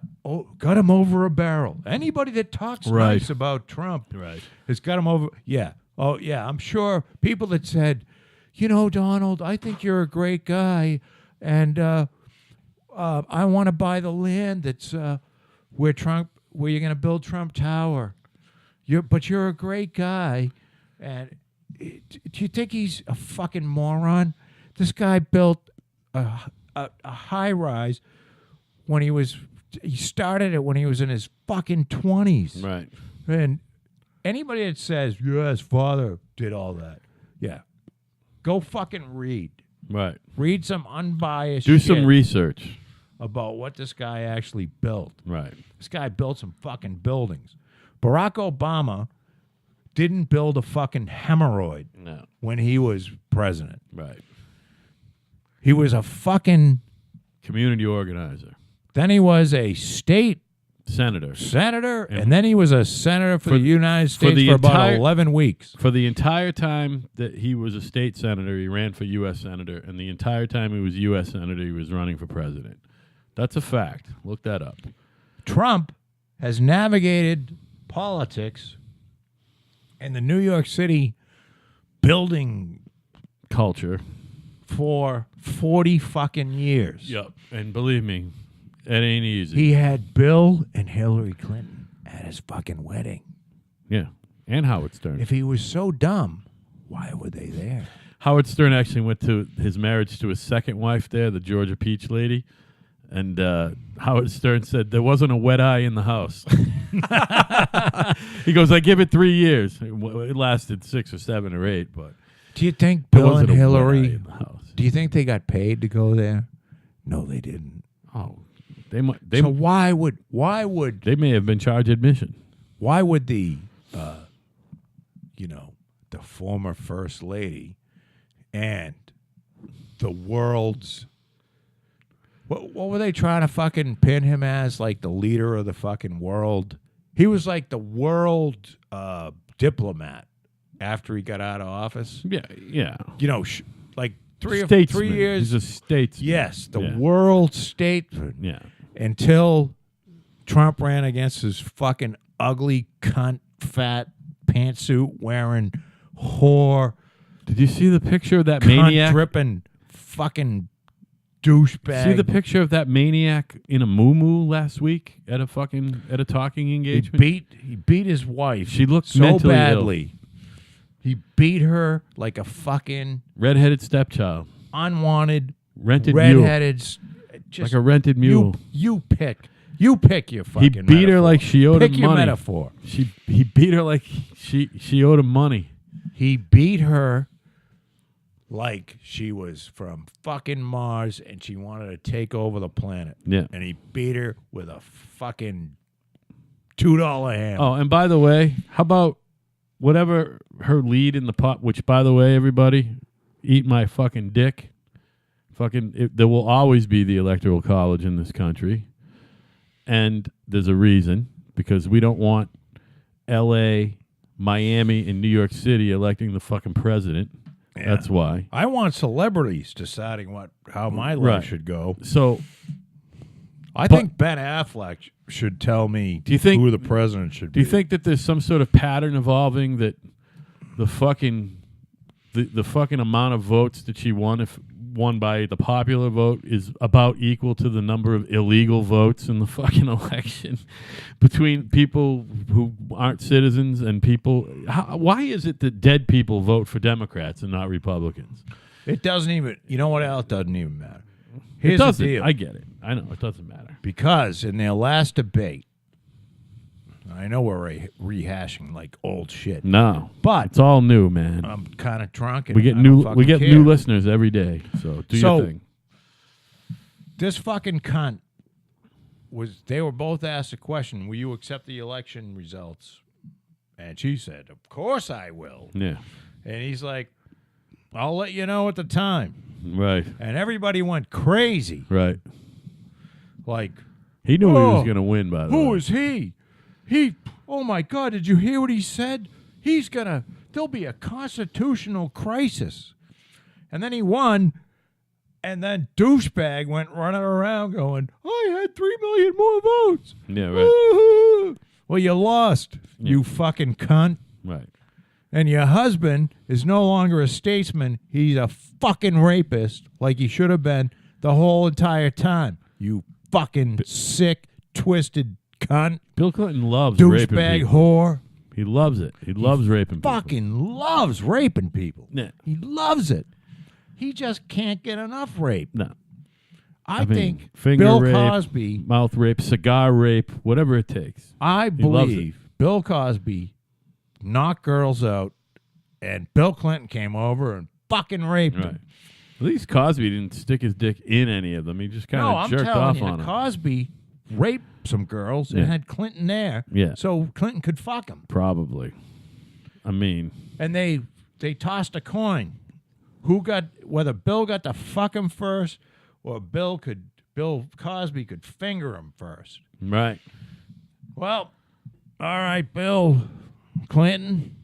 Speaker 2: him over a barrel. Anybody that talks
Speaker 1: Right.
Speaker 2: nice about Trump
Speaker 1: Right.
Speaker 2: has got him over. Yeah. Oh, yeah. I'm sure people that said, Donald, I think you're a great guy. And, I want to buy the land that's where you're going to build Trump Tower. But you're a great guy. And do you think he's a fucking moron? This guy built a high rise he started it when he was in his fucking 20s.
Speaker 1: Right.
Speaker 2: And anybody that says, yeah, his father did all that, yeah, go fucking read.
Speaker 1: Right.
Speaker 2: Read some unbiased
Speaker 1: Do
Speaker 2: shit
Speaker 1: some research
Speaker 2: about what this guy actually built.
Speaker 1: Right.
Speaker 2: This guy built some fucking buildings. Barack Obama didn't build a fucking hemorrhoid when he was president.
Speaker 1: Right.
Speaker 2: He was a fucking
Speaker 1: community organizer.
Speaker 2: Then he was a state
Speaker 1: senator,
Speaker 2: and then he was a senator for the United States for about 11 weeks.
Speaker 1: For the entire time that he was a state senator, he ran for U.S. senator, and the entire time he was U.S. senator, he was running for president. That's a fact. Look that up.
Speaker 2: Trump has navigated politics and the New York City building
Speaker 1: culture
Speaker 2: for 40 fucking years.
Speaker 1: Yep. And believe me, it ain't easy.
Speaker 2: He had Bill and Hillary Clinton at his fucking wedding.
Speaker 1: Yeah. And Howard Stern.
Speaker 2: If he was so dumb, why were they there?
Speaker 1: Howard Stern actually went to his marriage to his second wife there, the Georgia Peach lady. And Howard Stern said, there wasn't a wet eye in the house. He goes, I give it 3 years. It lasted 6 or 7 or 8, but
Speaker 2: do you think Bill and Hillary,
Speaker 1: in the house.
Speaker 2: Do you think they got paid to go there? No, they didn't.
Speaker 1: Oh, they might.
Speaker 2: So why would
Speaker 1: they may have been charged admission?
Speaker 2: Why would the the former first lady and the world's what were they trying to fucking pin him as, like the leader of the fucking world? He was like the world diplomat after he got out of office.
Speaker 1: Yeah.
Speaker 2: Like 3 or 3 years.
Speaker 1: He's a statesman.
Speaker 2: Yes, the world statesman.
Speaker 1: Yeah.
Speaker 2: Until Trump ran against his fucking ugly cunt, fat pantsuit wearing whore.
Speaker 1: Did you see the picture of that
Speaker 2: cunt
Speaker 1: maniac?
Speaker 2: Dripping fucking douchebag.
Speaker 1: See the picture of that maniac in a muumuu last week at a talking engagement?
Speaker 2: He beat his wife.
Speaker 1: She looked
Speaker 2: so
Speaker 1: mentally
Speaker 2: badly.
Speaker 1: ill.
Speaker 2: He beat her like a fucking
Speaker 1: redheaded stepchild.
Speaker 2: Unwanted
Speaker 1: rented
Speaker 2: redheaded
Speaker 1: mule. Like a rented mule.
Speaker 2: You pick your fucking
Speaker 1: He beat
Speaker 2: metaphor.
Speaker 1: her like she owed him money.
Speaker 2: Pick your metaphor.
Speaker 1: He beat her like she owed him money.
Speaker 2: He beat her like she was from fucking Mars and she wanted to take over the planet.
Speaker 1: Yeah.
Speaker 2: And he beat her with a fucking $2 hammer.
Speaker 1: Oh, and by the way, how about whatever her lead in the pot, which, by the way, everybody, eat my fucking dick. There will always be the Electoral College in this country. And there's a reason, because we don't want L.A., Miami, and New York City electing the fucking president. Yeah. That's why.
Speaker 2: I want celebrities deciding how my life should go.
Speaker 1: So
Speaker 2: I think Ben Affleck should tell me who the president should be.
Speaker 1: Do you think that there's some sort of pattern evolving that the fucking amount of votes that she won by the popular vote is about equal to the number of illegal votes in the fucking election between people who aren't citizens and people? Why is it that dead people vote for Democrats and not Republicans?
Speaker 2: It doesn't even, you know what else doesn't even matter?
Speaker 1: It doesn't. I get it. I know. It doesn't matter.
Speaker 2: Because in their last debate, I know we're rehashing like old shit.
Speaker 1: No,
Speaker 2: but
Speaker 1: it's all new, man.
Speaker 2: I'm kind of drunk. And
Speaker 1: we get new listeners every day. So do your thing.
Speaker 2: This fucking cunt they were both asked a question: will you accept the election results? And she said, "Of course I will."
Speaker 1: Yeah.
Speaker 2: And he's like, "I'll let you know at the time."
Speaker 1: Right.
Speaker 2: And everybody went crazy.
Speaker 1: Right.
Speaker 2: Like
Speaker 1: he knew he was going to win. By the way,
Speaker 2: who is he? Oh my God, did you hear what he said? There'll be a constitutional crisis. And then he won, and then douchebag went running around going, I had 3 million more votes.
Speaker 1: Yeah, right. Woo-hoo.
Speaker 2: Well, you lost, you fucking cunt.
Speaker 1: Right.
Speaker 2: And your husband is no longer a statesman. He's a fucking rapist like he should have been the whole entire time. You fucking sick, twisted cunt.
Speaker 1: Bill Clinton loves raping
Speaker 2: Douchebag
Speaker 1: people.
Speaker 2: whore.
Speaker 1: He loves it. He loves raping people.
Speaker 2: Fucking loves raping people.
Speaker 1: Yeah.
Speaker 2: He loves it. He just can't get enough rape.
Speaker 1: No.
Speaker 2: I
Speaker 1: mean,
Speaker 2: think
Speaker 1: finger
Speaker 2: Bill
Speaker 1: rape,
Speaker 2: Cosby,
Speaker 1: mouth rape, cigar rape, whatever it takes.
Speaker 2: I
Speaker 1: loves
Speaker 2: believe Bill Cosby knocked girls out and Bill Clinton came over and fucking raped
Speaker 1: Right.
Speaker 2: him.
Speaker 1: At least Cosby didn't stick his dick in any of them. He just kind
Speaker 2: No,
Speaker 1: of
Speaker 2: I'm
Speaker 1: jerked
Speaker 2: telling
Speaker 1: off
Speaker 2: you,
Speaker 1: on them.
Speaker 2: Cosby raped some girls
Speaker 1: Yeah.
Speaker 2: and had Clinton there,
Speaker 1: Yeah.
Speaker 2: so Clinton could fuck him.
Speaker 1: Probably. I mean,
Speaker 2: And they tossed a coin. Whether Bill got to fuck him first or Bill Cosby could finger him first.
Speaker 1: right.
Speaker 2: Well, all right, Bill Clinton,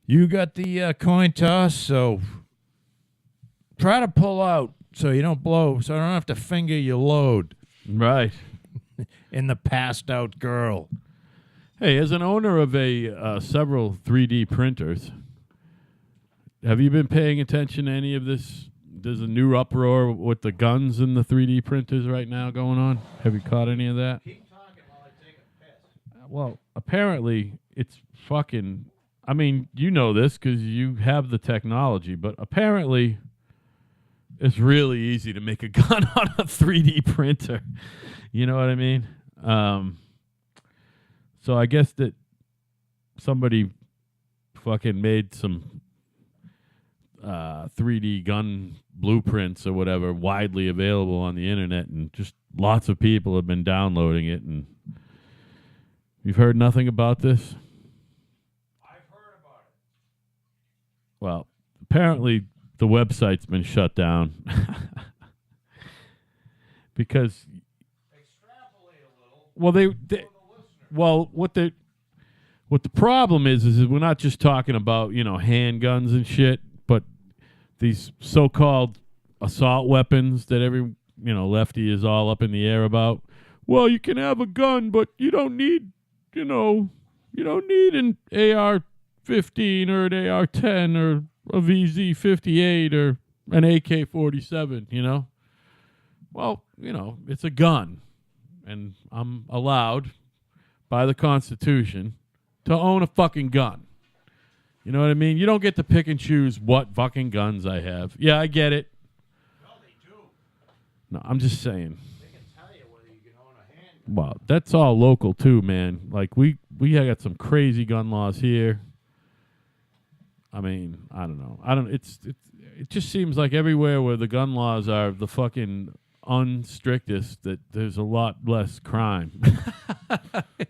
Speaker 2: you got the coin toss, so try to pull out so you don't blow, so I don't have to finger your load
Speaker 1: Right.
Speaker 2: in the passed out girl.
Speaker 1: Hey, as an owner of several 3D printers, have you been paying attention to any of this? There's a new uproar with the guns and the 3D printers right now going on. Have you caught any of that?
Speaker 2: Keep talking while I take a piss.
Speaker 1: Well, apparently it's fucking... I mean, you know this because you have the technology, but apparently it's really easy to make a gun on a 3D printer. You know what I mean? So I guess that somebody fucking made some 3D gun blueprints or whatever widely available on the internet, and just lots of people have been downloading it. And you've heard nothing about this?
Speaker 2: I've heard about it.
Speaker 1: Well, apparently the website's been shut down because
Speaker 2: Extrapolate a little.
Speaker 1: well what the problem is we're not just talking about, handguns and shit, but these so-called assault weapons that every, lefty is all up in the air about. Well, you can have a gun, but you don't need, you don't need an AR-15 or an AR-10 or a VZ-58 or an AK-47, Well, it's a gun, and I'm allowed by the Constitution to own a fucking gun. You know what I mean? You don't get to pick and choose what fucking guns I have. Yeah, I get it.
Speaker 2: No, they do.
Speaker 1: No, I'm just saying.
Speaker 2: They can tell you whether you can own a handgun.
Speaker 1: Well, that's all local too, man. Like we got some crazy gun laws here. I mean, I don't know. It just seems like everywhere where the gun laws are the fucking unstrictest, that there's a lot less crime.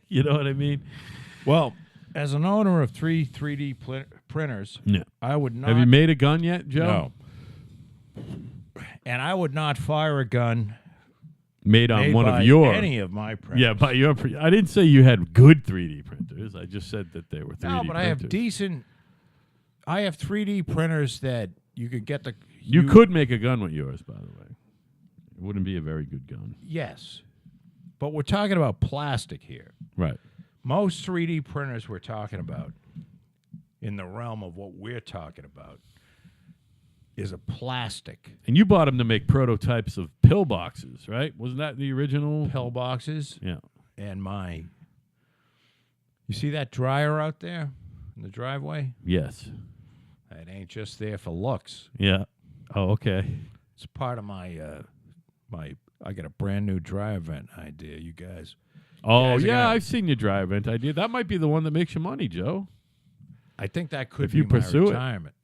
Speaker 1: You know what I mean?
Speaker 2: Well, as an owner of 3D printers,
Speaker 1: Yeah.
Speaker 2: I would not.
Speaker 1: Have you made a gun yet, Joe?
Speaker 2: No. And I would not fire a gun
Speaker 1: Made on
Speaker 2: made
Speaker 1: one
Speaker 2: by
Speaker 1: of your.
Speaker 2: any of my printers.
Speaker 1: Yeah, by your. I didn't say you had good 3D printers. I just said that they were 3D
Speaker 2: No, but I have
Speaker 1: printers.
Speaker 2: decent. I have 3D printers that you could get the.
Speaker 1: You could make a gun with yours, by the way. It wouldn't be a very good gun.
Speaker 2: Yes, but we're talking about plastic here.
Speaker 1: Right.
Speaker 2: Most 3D printers we're talking about, in the realm of what we're talking about, is a plastic.
Speaker 1: And you bought them to make prototypes of pillboxes, right? Wasn't that the original?
Speaker 2: Pillboxes.
Speaker 1: Yeah.
Speaker 2: And you see that dryer out there in the driveway?
Speaker 1: Yes.
Speaker 2: It ain't just there for looks.
Speaker 1: Yeah. Oh, okay.
Speaker 2: It's part of my I got a brand new dryer vent idea, you guys.
Speaker 1: Oh,
Speaker 2: guys are
Speaker 1: yeah,
Speaker 2: gonna-
Speaker 1: I've seen your dry event idea. That might be the one that makes you money, Joe.
Speaker 2: I think that could
Speaker 1: If
Speaker 2: be
Speaker 1: you
Speaker 2: my
Speaker 1: pursue it.
Speaker 2: retirement.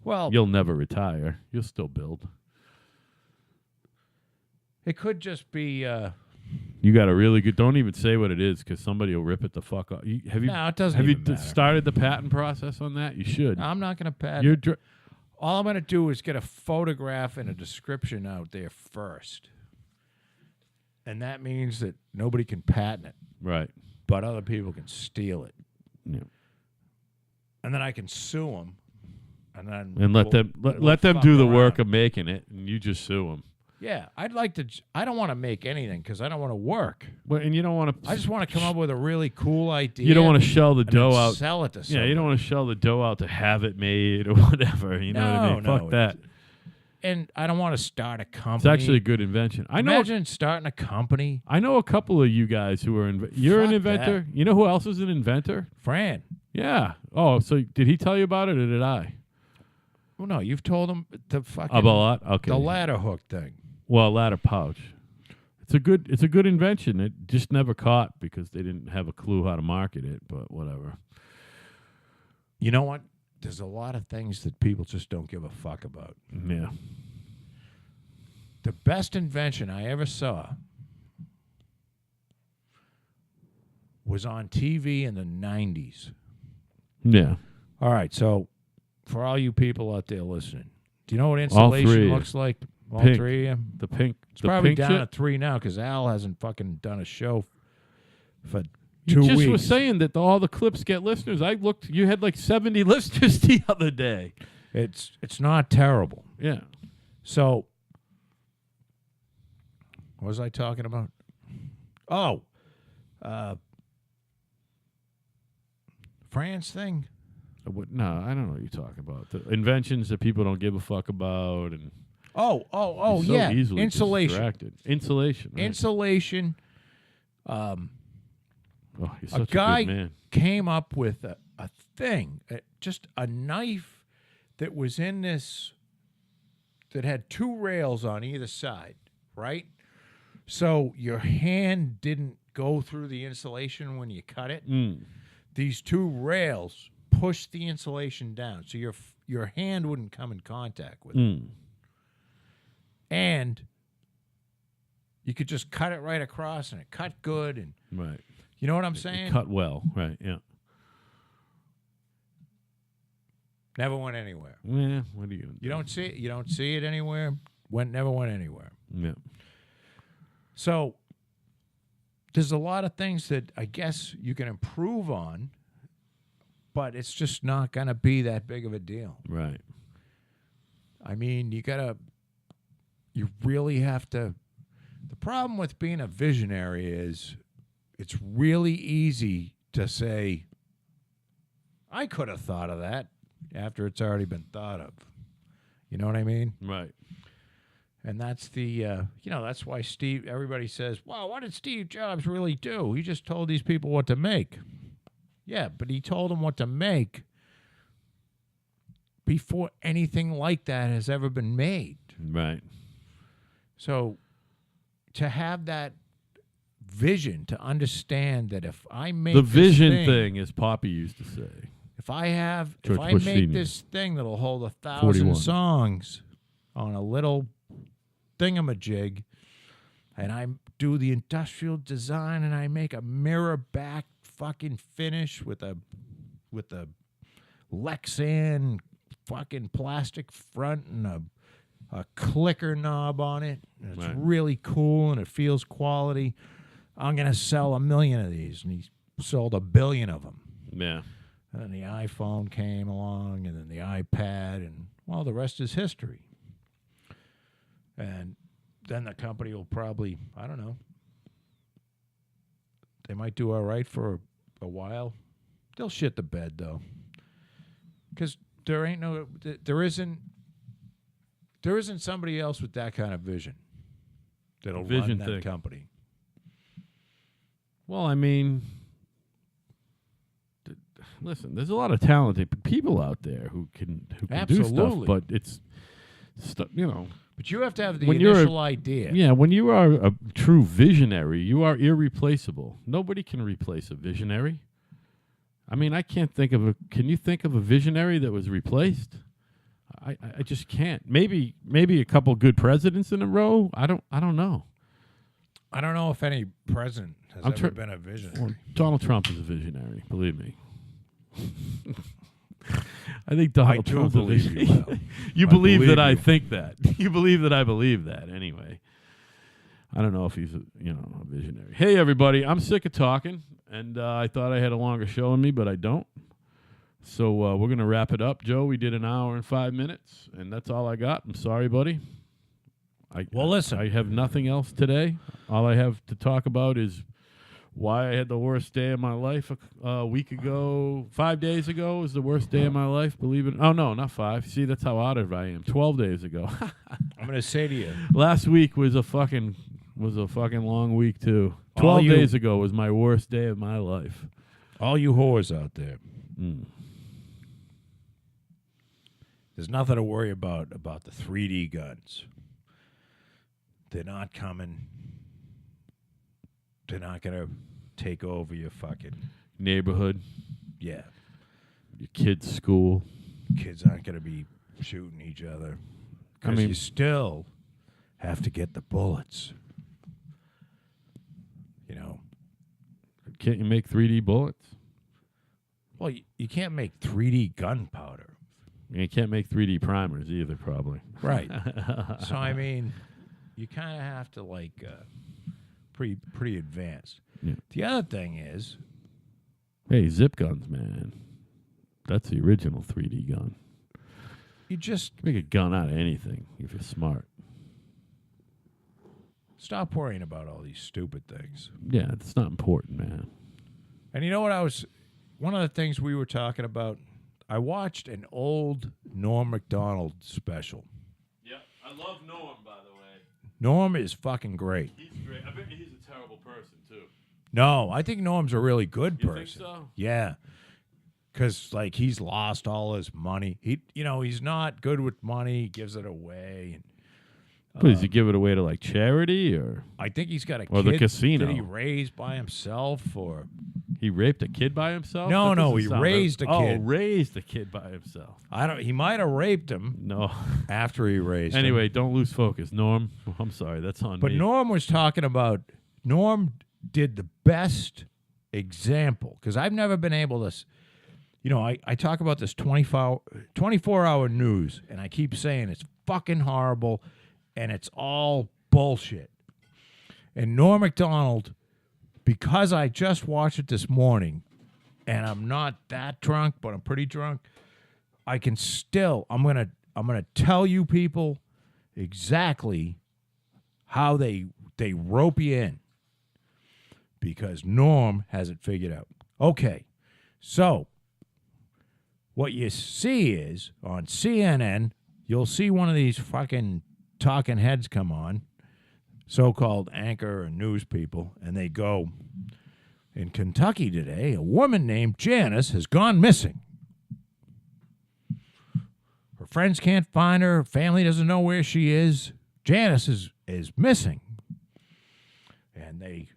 Speaker 2: Well,
Speaker 1: You'll never retire. You'll still build.
Speaker 2: it could just be
Speaker 1: You got a really good. Don't even say what it is, because somebody will rip it the fuck off. Have you?
Speaker 2: No, it doesn't
Speaker 1: Have you
Speaker 2: even matter.
Speaker 1: started the patent process on that? You should.
Speaker 2: I'm not going to patent.
Speaker 1: You're
Speaker 2: All I'm going to do is get a photograph and a description out there first. And that means that nobody can patent it,
Speaker 1: right.
Speaker 2: but other people can steal it.
Speaker 1: Yeah.
Speaker 2: And then I can sue them.
Speaker 1: And let them
Speaker 2: fuck
Speaker 1: do the
Speaker 2: around.
Speaker 1: work of making it, and you just sue them.
Speaker 2: Yeah, I'd like to. I don't want to make anything because I don't want to work.
Speaker 1: Well, and you don't want to.
Speaker 2: I just want to come up with a really cool idea.
Speaker 1: You don't want to shell the
Speaker 2: and
Speaker 1: dough
Speaker 2: then
Speaker 1: out.
Speaker 2: sell it to somebody.
Speaker 1: Yeah, you don't want to shell the dough out to have it made or whatever. You know what I mean?
Speaker 2: No,
Speaker 1: Fuck that.
Speaker 2: and I don't want to start a company.
Speaker 1: It's actually a good invention.
Speaker 2: Imagine starting a company.
Speaker 1: I know a couple of you guys who are you're an
Speaker 2: Fuck
Speaker 1: inventor.
Speaker 2: that.
Speaker 1: You know who else is an inventor?
Speaker 2: Fran.
Speaker 1: Yeah. Oh, so did he tell you about it or did I?
Speaker 2: Well, no, you've told him the fucking
Speaker 1: About okay.
Speaker 2: the ladder hook thing.
Speaker 1: Well, ladder pouch. It's a good invention. It just never caught because they didn't have a clue how to market it, but whatever.
Speaker 2: You know what? There's a lot of things that people just don't give a fuck about.
Speaker 1: Yeah.
Speaker 2: The best invention I ever saw was on TV in the 90s.
Speaker 1: Yeah.
Speaker 2: All right, so for all you people out there listening, do you know what insulation looks like? All
Speaker 1: Pink.
Speaker 2: three of you?
Speaker 1: The pink.
Speaker 2: It's
Speaker 1: the
Speaker 2: probably
Speaker 1: pink
Speaker 2: down
Speaker 1: shit?
Speaker 2: to 3 now because Al hasn't fucking done a show for 2
Speaker 1: You just
Speaker 2: weeks.
Speaker 1: was saying that all the clips get listeners. I looked. You had like 70 listeners the other day.
Speaker 2: It's not terrible.
Speaker 1: Yeah.
Speaker 2: So, what was I talking about? Oh, France thing.
Speaker 1: No, I don't know what you're talking about. The inventions that people don't give a fuck about, and
Speaker 2: Oh,
Speaker 1: you're so
Speaker 2: yeah.
Speaker 1: easily
Speaker 2: Insulation.
Speaker 1: distracted. Insulation. Right?
Speaker 2: Insulation.
Speaker 1: Oh, you're
Speaker 2: A
Speaker 1: such
Speaker 2: guy
Speaker 1: a good man.
Speaker 2: came up with a thing, just a knife that was in this, that had 2 rails on either side, right? So your hand didn't go through the insulation when you cut it.
Speaker 1: Mm.
Speaker 2: These 2 rails pushed the insulation down, so your hand wouldn't come in contact with it.
Speaker 1: Mm.
Speaker 2: And you could just cut it right across, and it cut good. And
Speaker 1: Right.
Speaker 2: you know what I'm saying?
Speaker 1: Cut well. Right. Yeah.
Speaker 2: Never went anywhere.
Speaker 1: Yeah. What are you?
Speaker 2: You don't see it. You don't see it anywhere. Never went anywhere.
Speaker 1: Yeah.
Speaker 2: So there's a lot of things that I guess you can improve on, but it's just not going to be that big of a deal.
Speaker 1: Right.
Speaker 2: I mean, you really have to. The problem with being a visionary is it's really easy to say, I could have thought of that after it's already been thought of. You know what I mean?
Speaker 1: Right.
Speaker 2: And that's that's why everybody says, wow, what did Steve Jobs really do? He just told these people what to make. Yeah, but he told them what to make before anything like that has ever been made.
Speaker 1: Right.
Speaker 2: So to have that vision, to understand that if I make
Speaker 1: The
Speaker 2: this
Speaker 1: vision thing, as Poppy used to say.
Speaker 2: if I
Speaker 1: George Bush
Speaker 2: make
Speaker 1: Senior.
Speaker 2: this thing that'll hold 1,000
Speaker 1: 41.
Speaker 2: songs on a little thingamajig, and I do the industrial design, and I make a mirror back fucking finish with a Lexan fucking plastic front and a clicker knob on it. And it's
Speaker 1: Right.
Speaker 2: really cool and it feels quality. I'm gonna sell 1 million of these, and he sold 1 billion of them.
Speaker 1: Yeah.
Speaker 2: And then the iPhone came along, and then the iPad, and well, the rest is history. And then the company will probably, I don't know, they might do all right for a while. They'll shit the bed though, because there isn't somebody else with that kind of vision that'll
Speaker 1: Vision
Speaker 2: run that
Speaker 1: thing.
Speaker 2: company.
Speaker 1: Well, I mean, listen, there's a lot of talented people out there who can do stuff,
Speaker 2: Absolutely.
Speaker 1: but it's you know.
Speaker 2: But you have to have the
Speaker 1: When you're
Speaker 2: initial idea.
Speaker 1: Yeah, when you are a true visionary, you are irreplaceable. Nobody can replace a visionary. I mean, I can't think of can you think of a visionary that was replaced? I just can't. Maybe a couple good presidents in a row. I don't know.
Speaker 2: I don't know if any president has ever been a visionary.
Speaker 1: Well, Donald Trump is a visionary, believe me. I think Donald
Speaker 2: do
Speaker 1: Trump's
Speaker 2: believe
Speaker 1: a
Speaker 2: you,
Speaker 1: visionary.
Speaker 2: Will.
Speaker 1: You
Speaker 2: I
Speaker 1: believe
Speaker 2: believe
Speaker 1: that I
Speaker 2: you.
Speaker 1: think that. You believe that I believe that anyway. I don't know if he's a visionary. Hey, everybody, I'm sick of talking, and I thought I had a longer show in me, but I don't. So we're going to wrap it up. Joe, we did 1 hour and 5 minutes, and that's all I got. I'm sorry, buddy.
Speaker 2: Well, listen.
Speaker 1: I have nothing else today. All I have to talk about is why I had the worst day of my life a week ago. 5 days ago was the worst day of my life, believe it. Oh, no, not 5. See, that's how out of I am. 12 days ago.
Speaker 2: I'm going to say to you.
Speaker 1: Last week was a fucking long week, too. 12 days ago was my worst day of my life.
Speaker 2: All you whores out there. There's nothing to worry about the 3D guns. They're not coming. They're not going to take over your fucking
Speaker 1: neighborhood.
Speaker 2: Yeah.
Speaker 1: Your kid's school.
Speaker 2: Kids aren't going to be shooting each other. Because you still have to get the bullets. You know.
Speaker 1: Can't you make 3D bullets?
Speaker 2: Well, you can't make 3D gunpowder.
Speaker 1: You can't make 3D primers either, probably.
Speaker 2: Right. So, I mean, you kind of have to, like, pretty advanced.
Speaker 1: Yeah.
Speaker 2: The other thing is...
Speaker 1: Hey, zip guns, man. That's the original 3D gun.
Speaker 2: You just...
Speaker 1: make a gun out of anything if you're smart.
Speaker 2: Stop worrying about all these stupid things.
Speaker 1: Yeah, it's not important, man.
Speaker 2: And you know what one of the things we were talking about, I watched an old Norm Macdonald special.
Speaker 1: Yeah, I love Norm, by the way.
Speaker 2: Norm is fucking great.
Speaker 1: He's great. I bet he's a terrible person, too.
Speaker 2: No, I think Norm's a really good person.
Speaker 1: You think so?
Speaker 2: Yeah. Because, like, he's lost all his money. He's not good with money. He gives it away. And,
Speaker 1: does he give it away to, like, charity, or?
Speaker 2: I think he's got a
Speaker 1: or
Speaker 2: kid
Speaker 1: the casino.
Speaker 2: that he raised by himself, or...
Speaker 1: He raped a kid by himself?
Speaker 2: No, he raised a kid.
Speaker 1: Oh, raised a kid by himself.
Speaker 2: He might have raped him.
Speaker 1: No.
Speaker 2: After he raised him.
Speaker 1: Anyway, don't lose focus. Norm, I'm sorry, that's on me.
Speaker 2: But Norm was talking about... Norm did the best example, because I've never been able to... I talk about this 24-hour news, and I keep saying it's fucking horrible, and it's all bullshit. And Norm Macdonald, because I just watched it this morning, and I'm not that drunk, but I'm pretty drunk, I can still... I'm gonna tell you people exactly how they rope you in, because Norm has it figured out. Okay, so... what you see is, on CNN, you'll see one of these fucking talking heads come on, so-called anchor or news people, and they go, in Kentucky today, a woman named Janice has gone missing. Her friends can't find her. Her family doesn't know where she is. Janice is missing. And they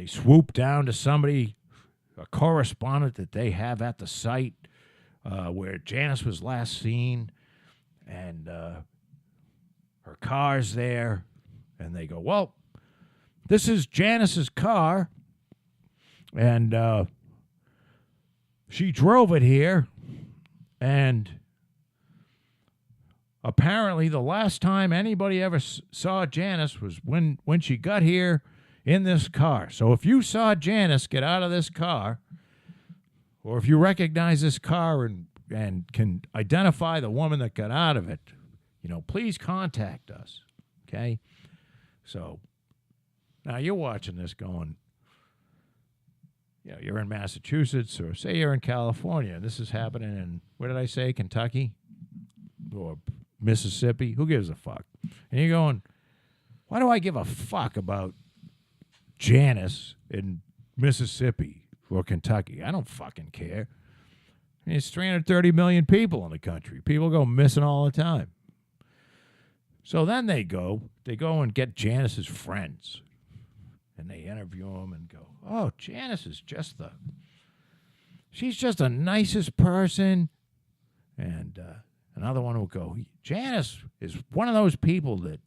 Speaker 2: swoop down to somebody, a correspondent that they have at the site where Janice was last seen, and her car's there, and they go, well, this is Janice's car, and she drove it here, and apparently the last time anybody ever saw Janice was when she got here in this car. So if you saw Janice get out of this car, or if you recognize this car and can identify the woman that got out of it, please contact us, okay? So now you're watching this going, you're in Massachusetts, or say you're in California, and this is happening in, what did I say, Kentucky? Or Mississippi? Who gives a fuck? And you're going, why do I give a fuck about Janice in Mississippi or Kentucky? I don't fucking care. I mean, it's 330 million people in the country. People go missing all the time. So then they go and get Janice's friends, and they interview them and go, oh, Janice is she's just the nicest person. And another one will go, Janice is one of those people that,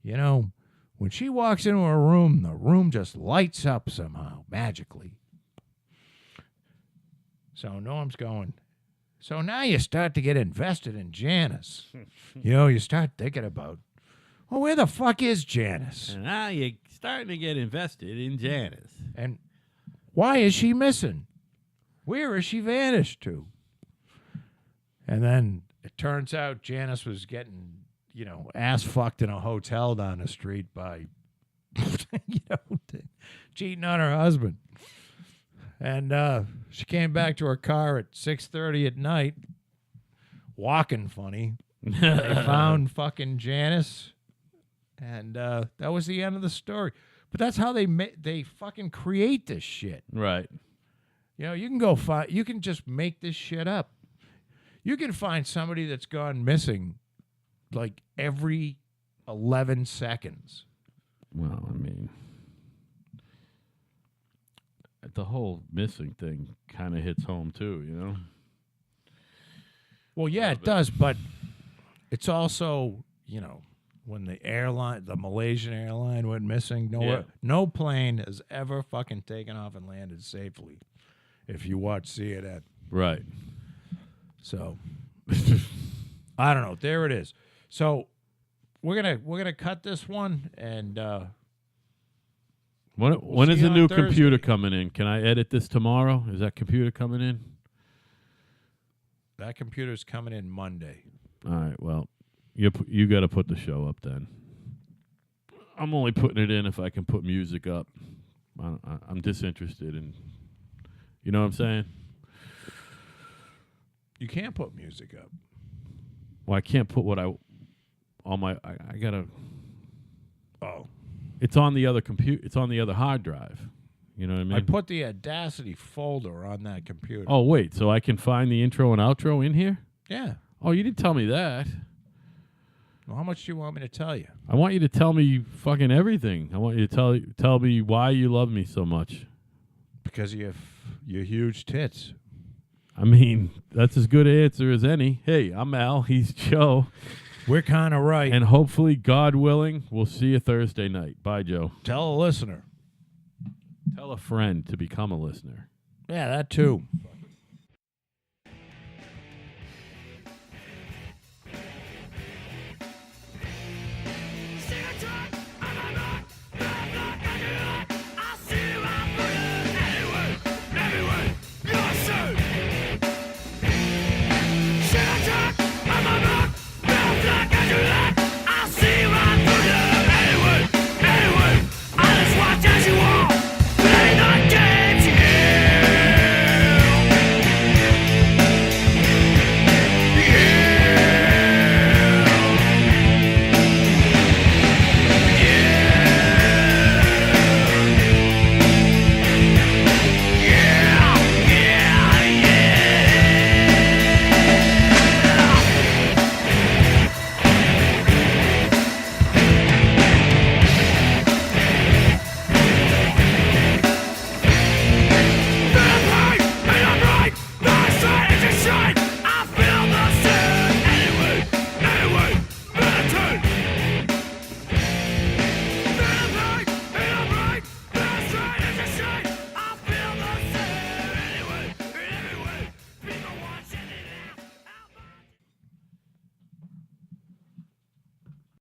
Speaker 2: when she walks into a room, the room just lights up somehow, magically. So Norm's going, so now you start to get invested in Janice. You start thinking about, well, where the fuck is Janice?
Speaker 1: And now you're starting to get invested in Janice.
Speaker 2: And why is she missing? Where has she vanished to? And then it turns out Janice was getting, ass fucked in a hotel down the street by cheating on her husband. And she came back to her car at 6:30 at night, walking funny. They found fucking Janice, and that was the end of the story. But that's how they fucking create this shit.
Speaker 1: Right.
Speaker 2: You can go you can just make this shit up. You can find somebody that's gone missing like every 11 seconds.
Speaker 1: Well, I mean, the whole missing thing kind of hits home too, you know?
Speaker 2: Well, yeah, it does, but it's also, when the Malaysian airline went missing, no plane has ever fucking taken off and landed safely. If you watch CNN.
Speaker 1: Right.
Speaker 2: So I don't know. There it is. So we're gonna cut this one, and
Speaker 1: when is the new computer coming in? Can I edit this tomorrow? Is that computer coming in?
Speaker 2: That computer's coming in Monday.
Speaker 1: All right. Well, you got to put the show up then. I'm only putting it in if I can put music up. I'm disinterested in. You know what I'm saying?
Speaker 2: You can't put music up.
Speaker 1: Well, I can't put I gotta.
Speaker 2: Oh.
Speaker 1: It's on the other computer. It's on the other hard drive. You know what I mean?
Speaker 2: I put the Audacity folder on that computer.
Speaker 1: Oh, wait. So I can find the intro and outro in here?
Speaker 2: Yeah.
Speaker 1: Oh, you didn't tell me that.
Speaker 2: Well, how much do you want me to tell you?
Speaker 1: I want you to tell me fucking everything. I want you to tell me why you love me so much.
Speaker 2: Because you have your huge tits.
Speaker 1: I mean, that's as good an answer as any. Hey, I'm Al. He's Joe.
Speaker 2: We're kind of right.
Speaker 1: And hopefully, God willing, we'll see you Thursday night. Bye, Joe.
Speaker 2: Tell a listener.
Speaker 1: Tell a friend to become a listener.
Speaker 2: Yeah, that too.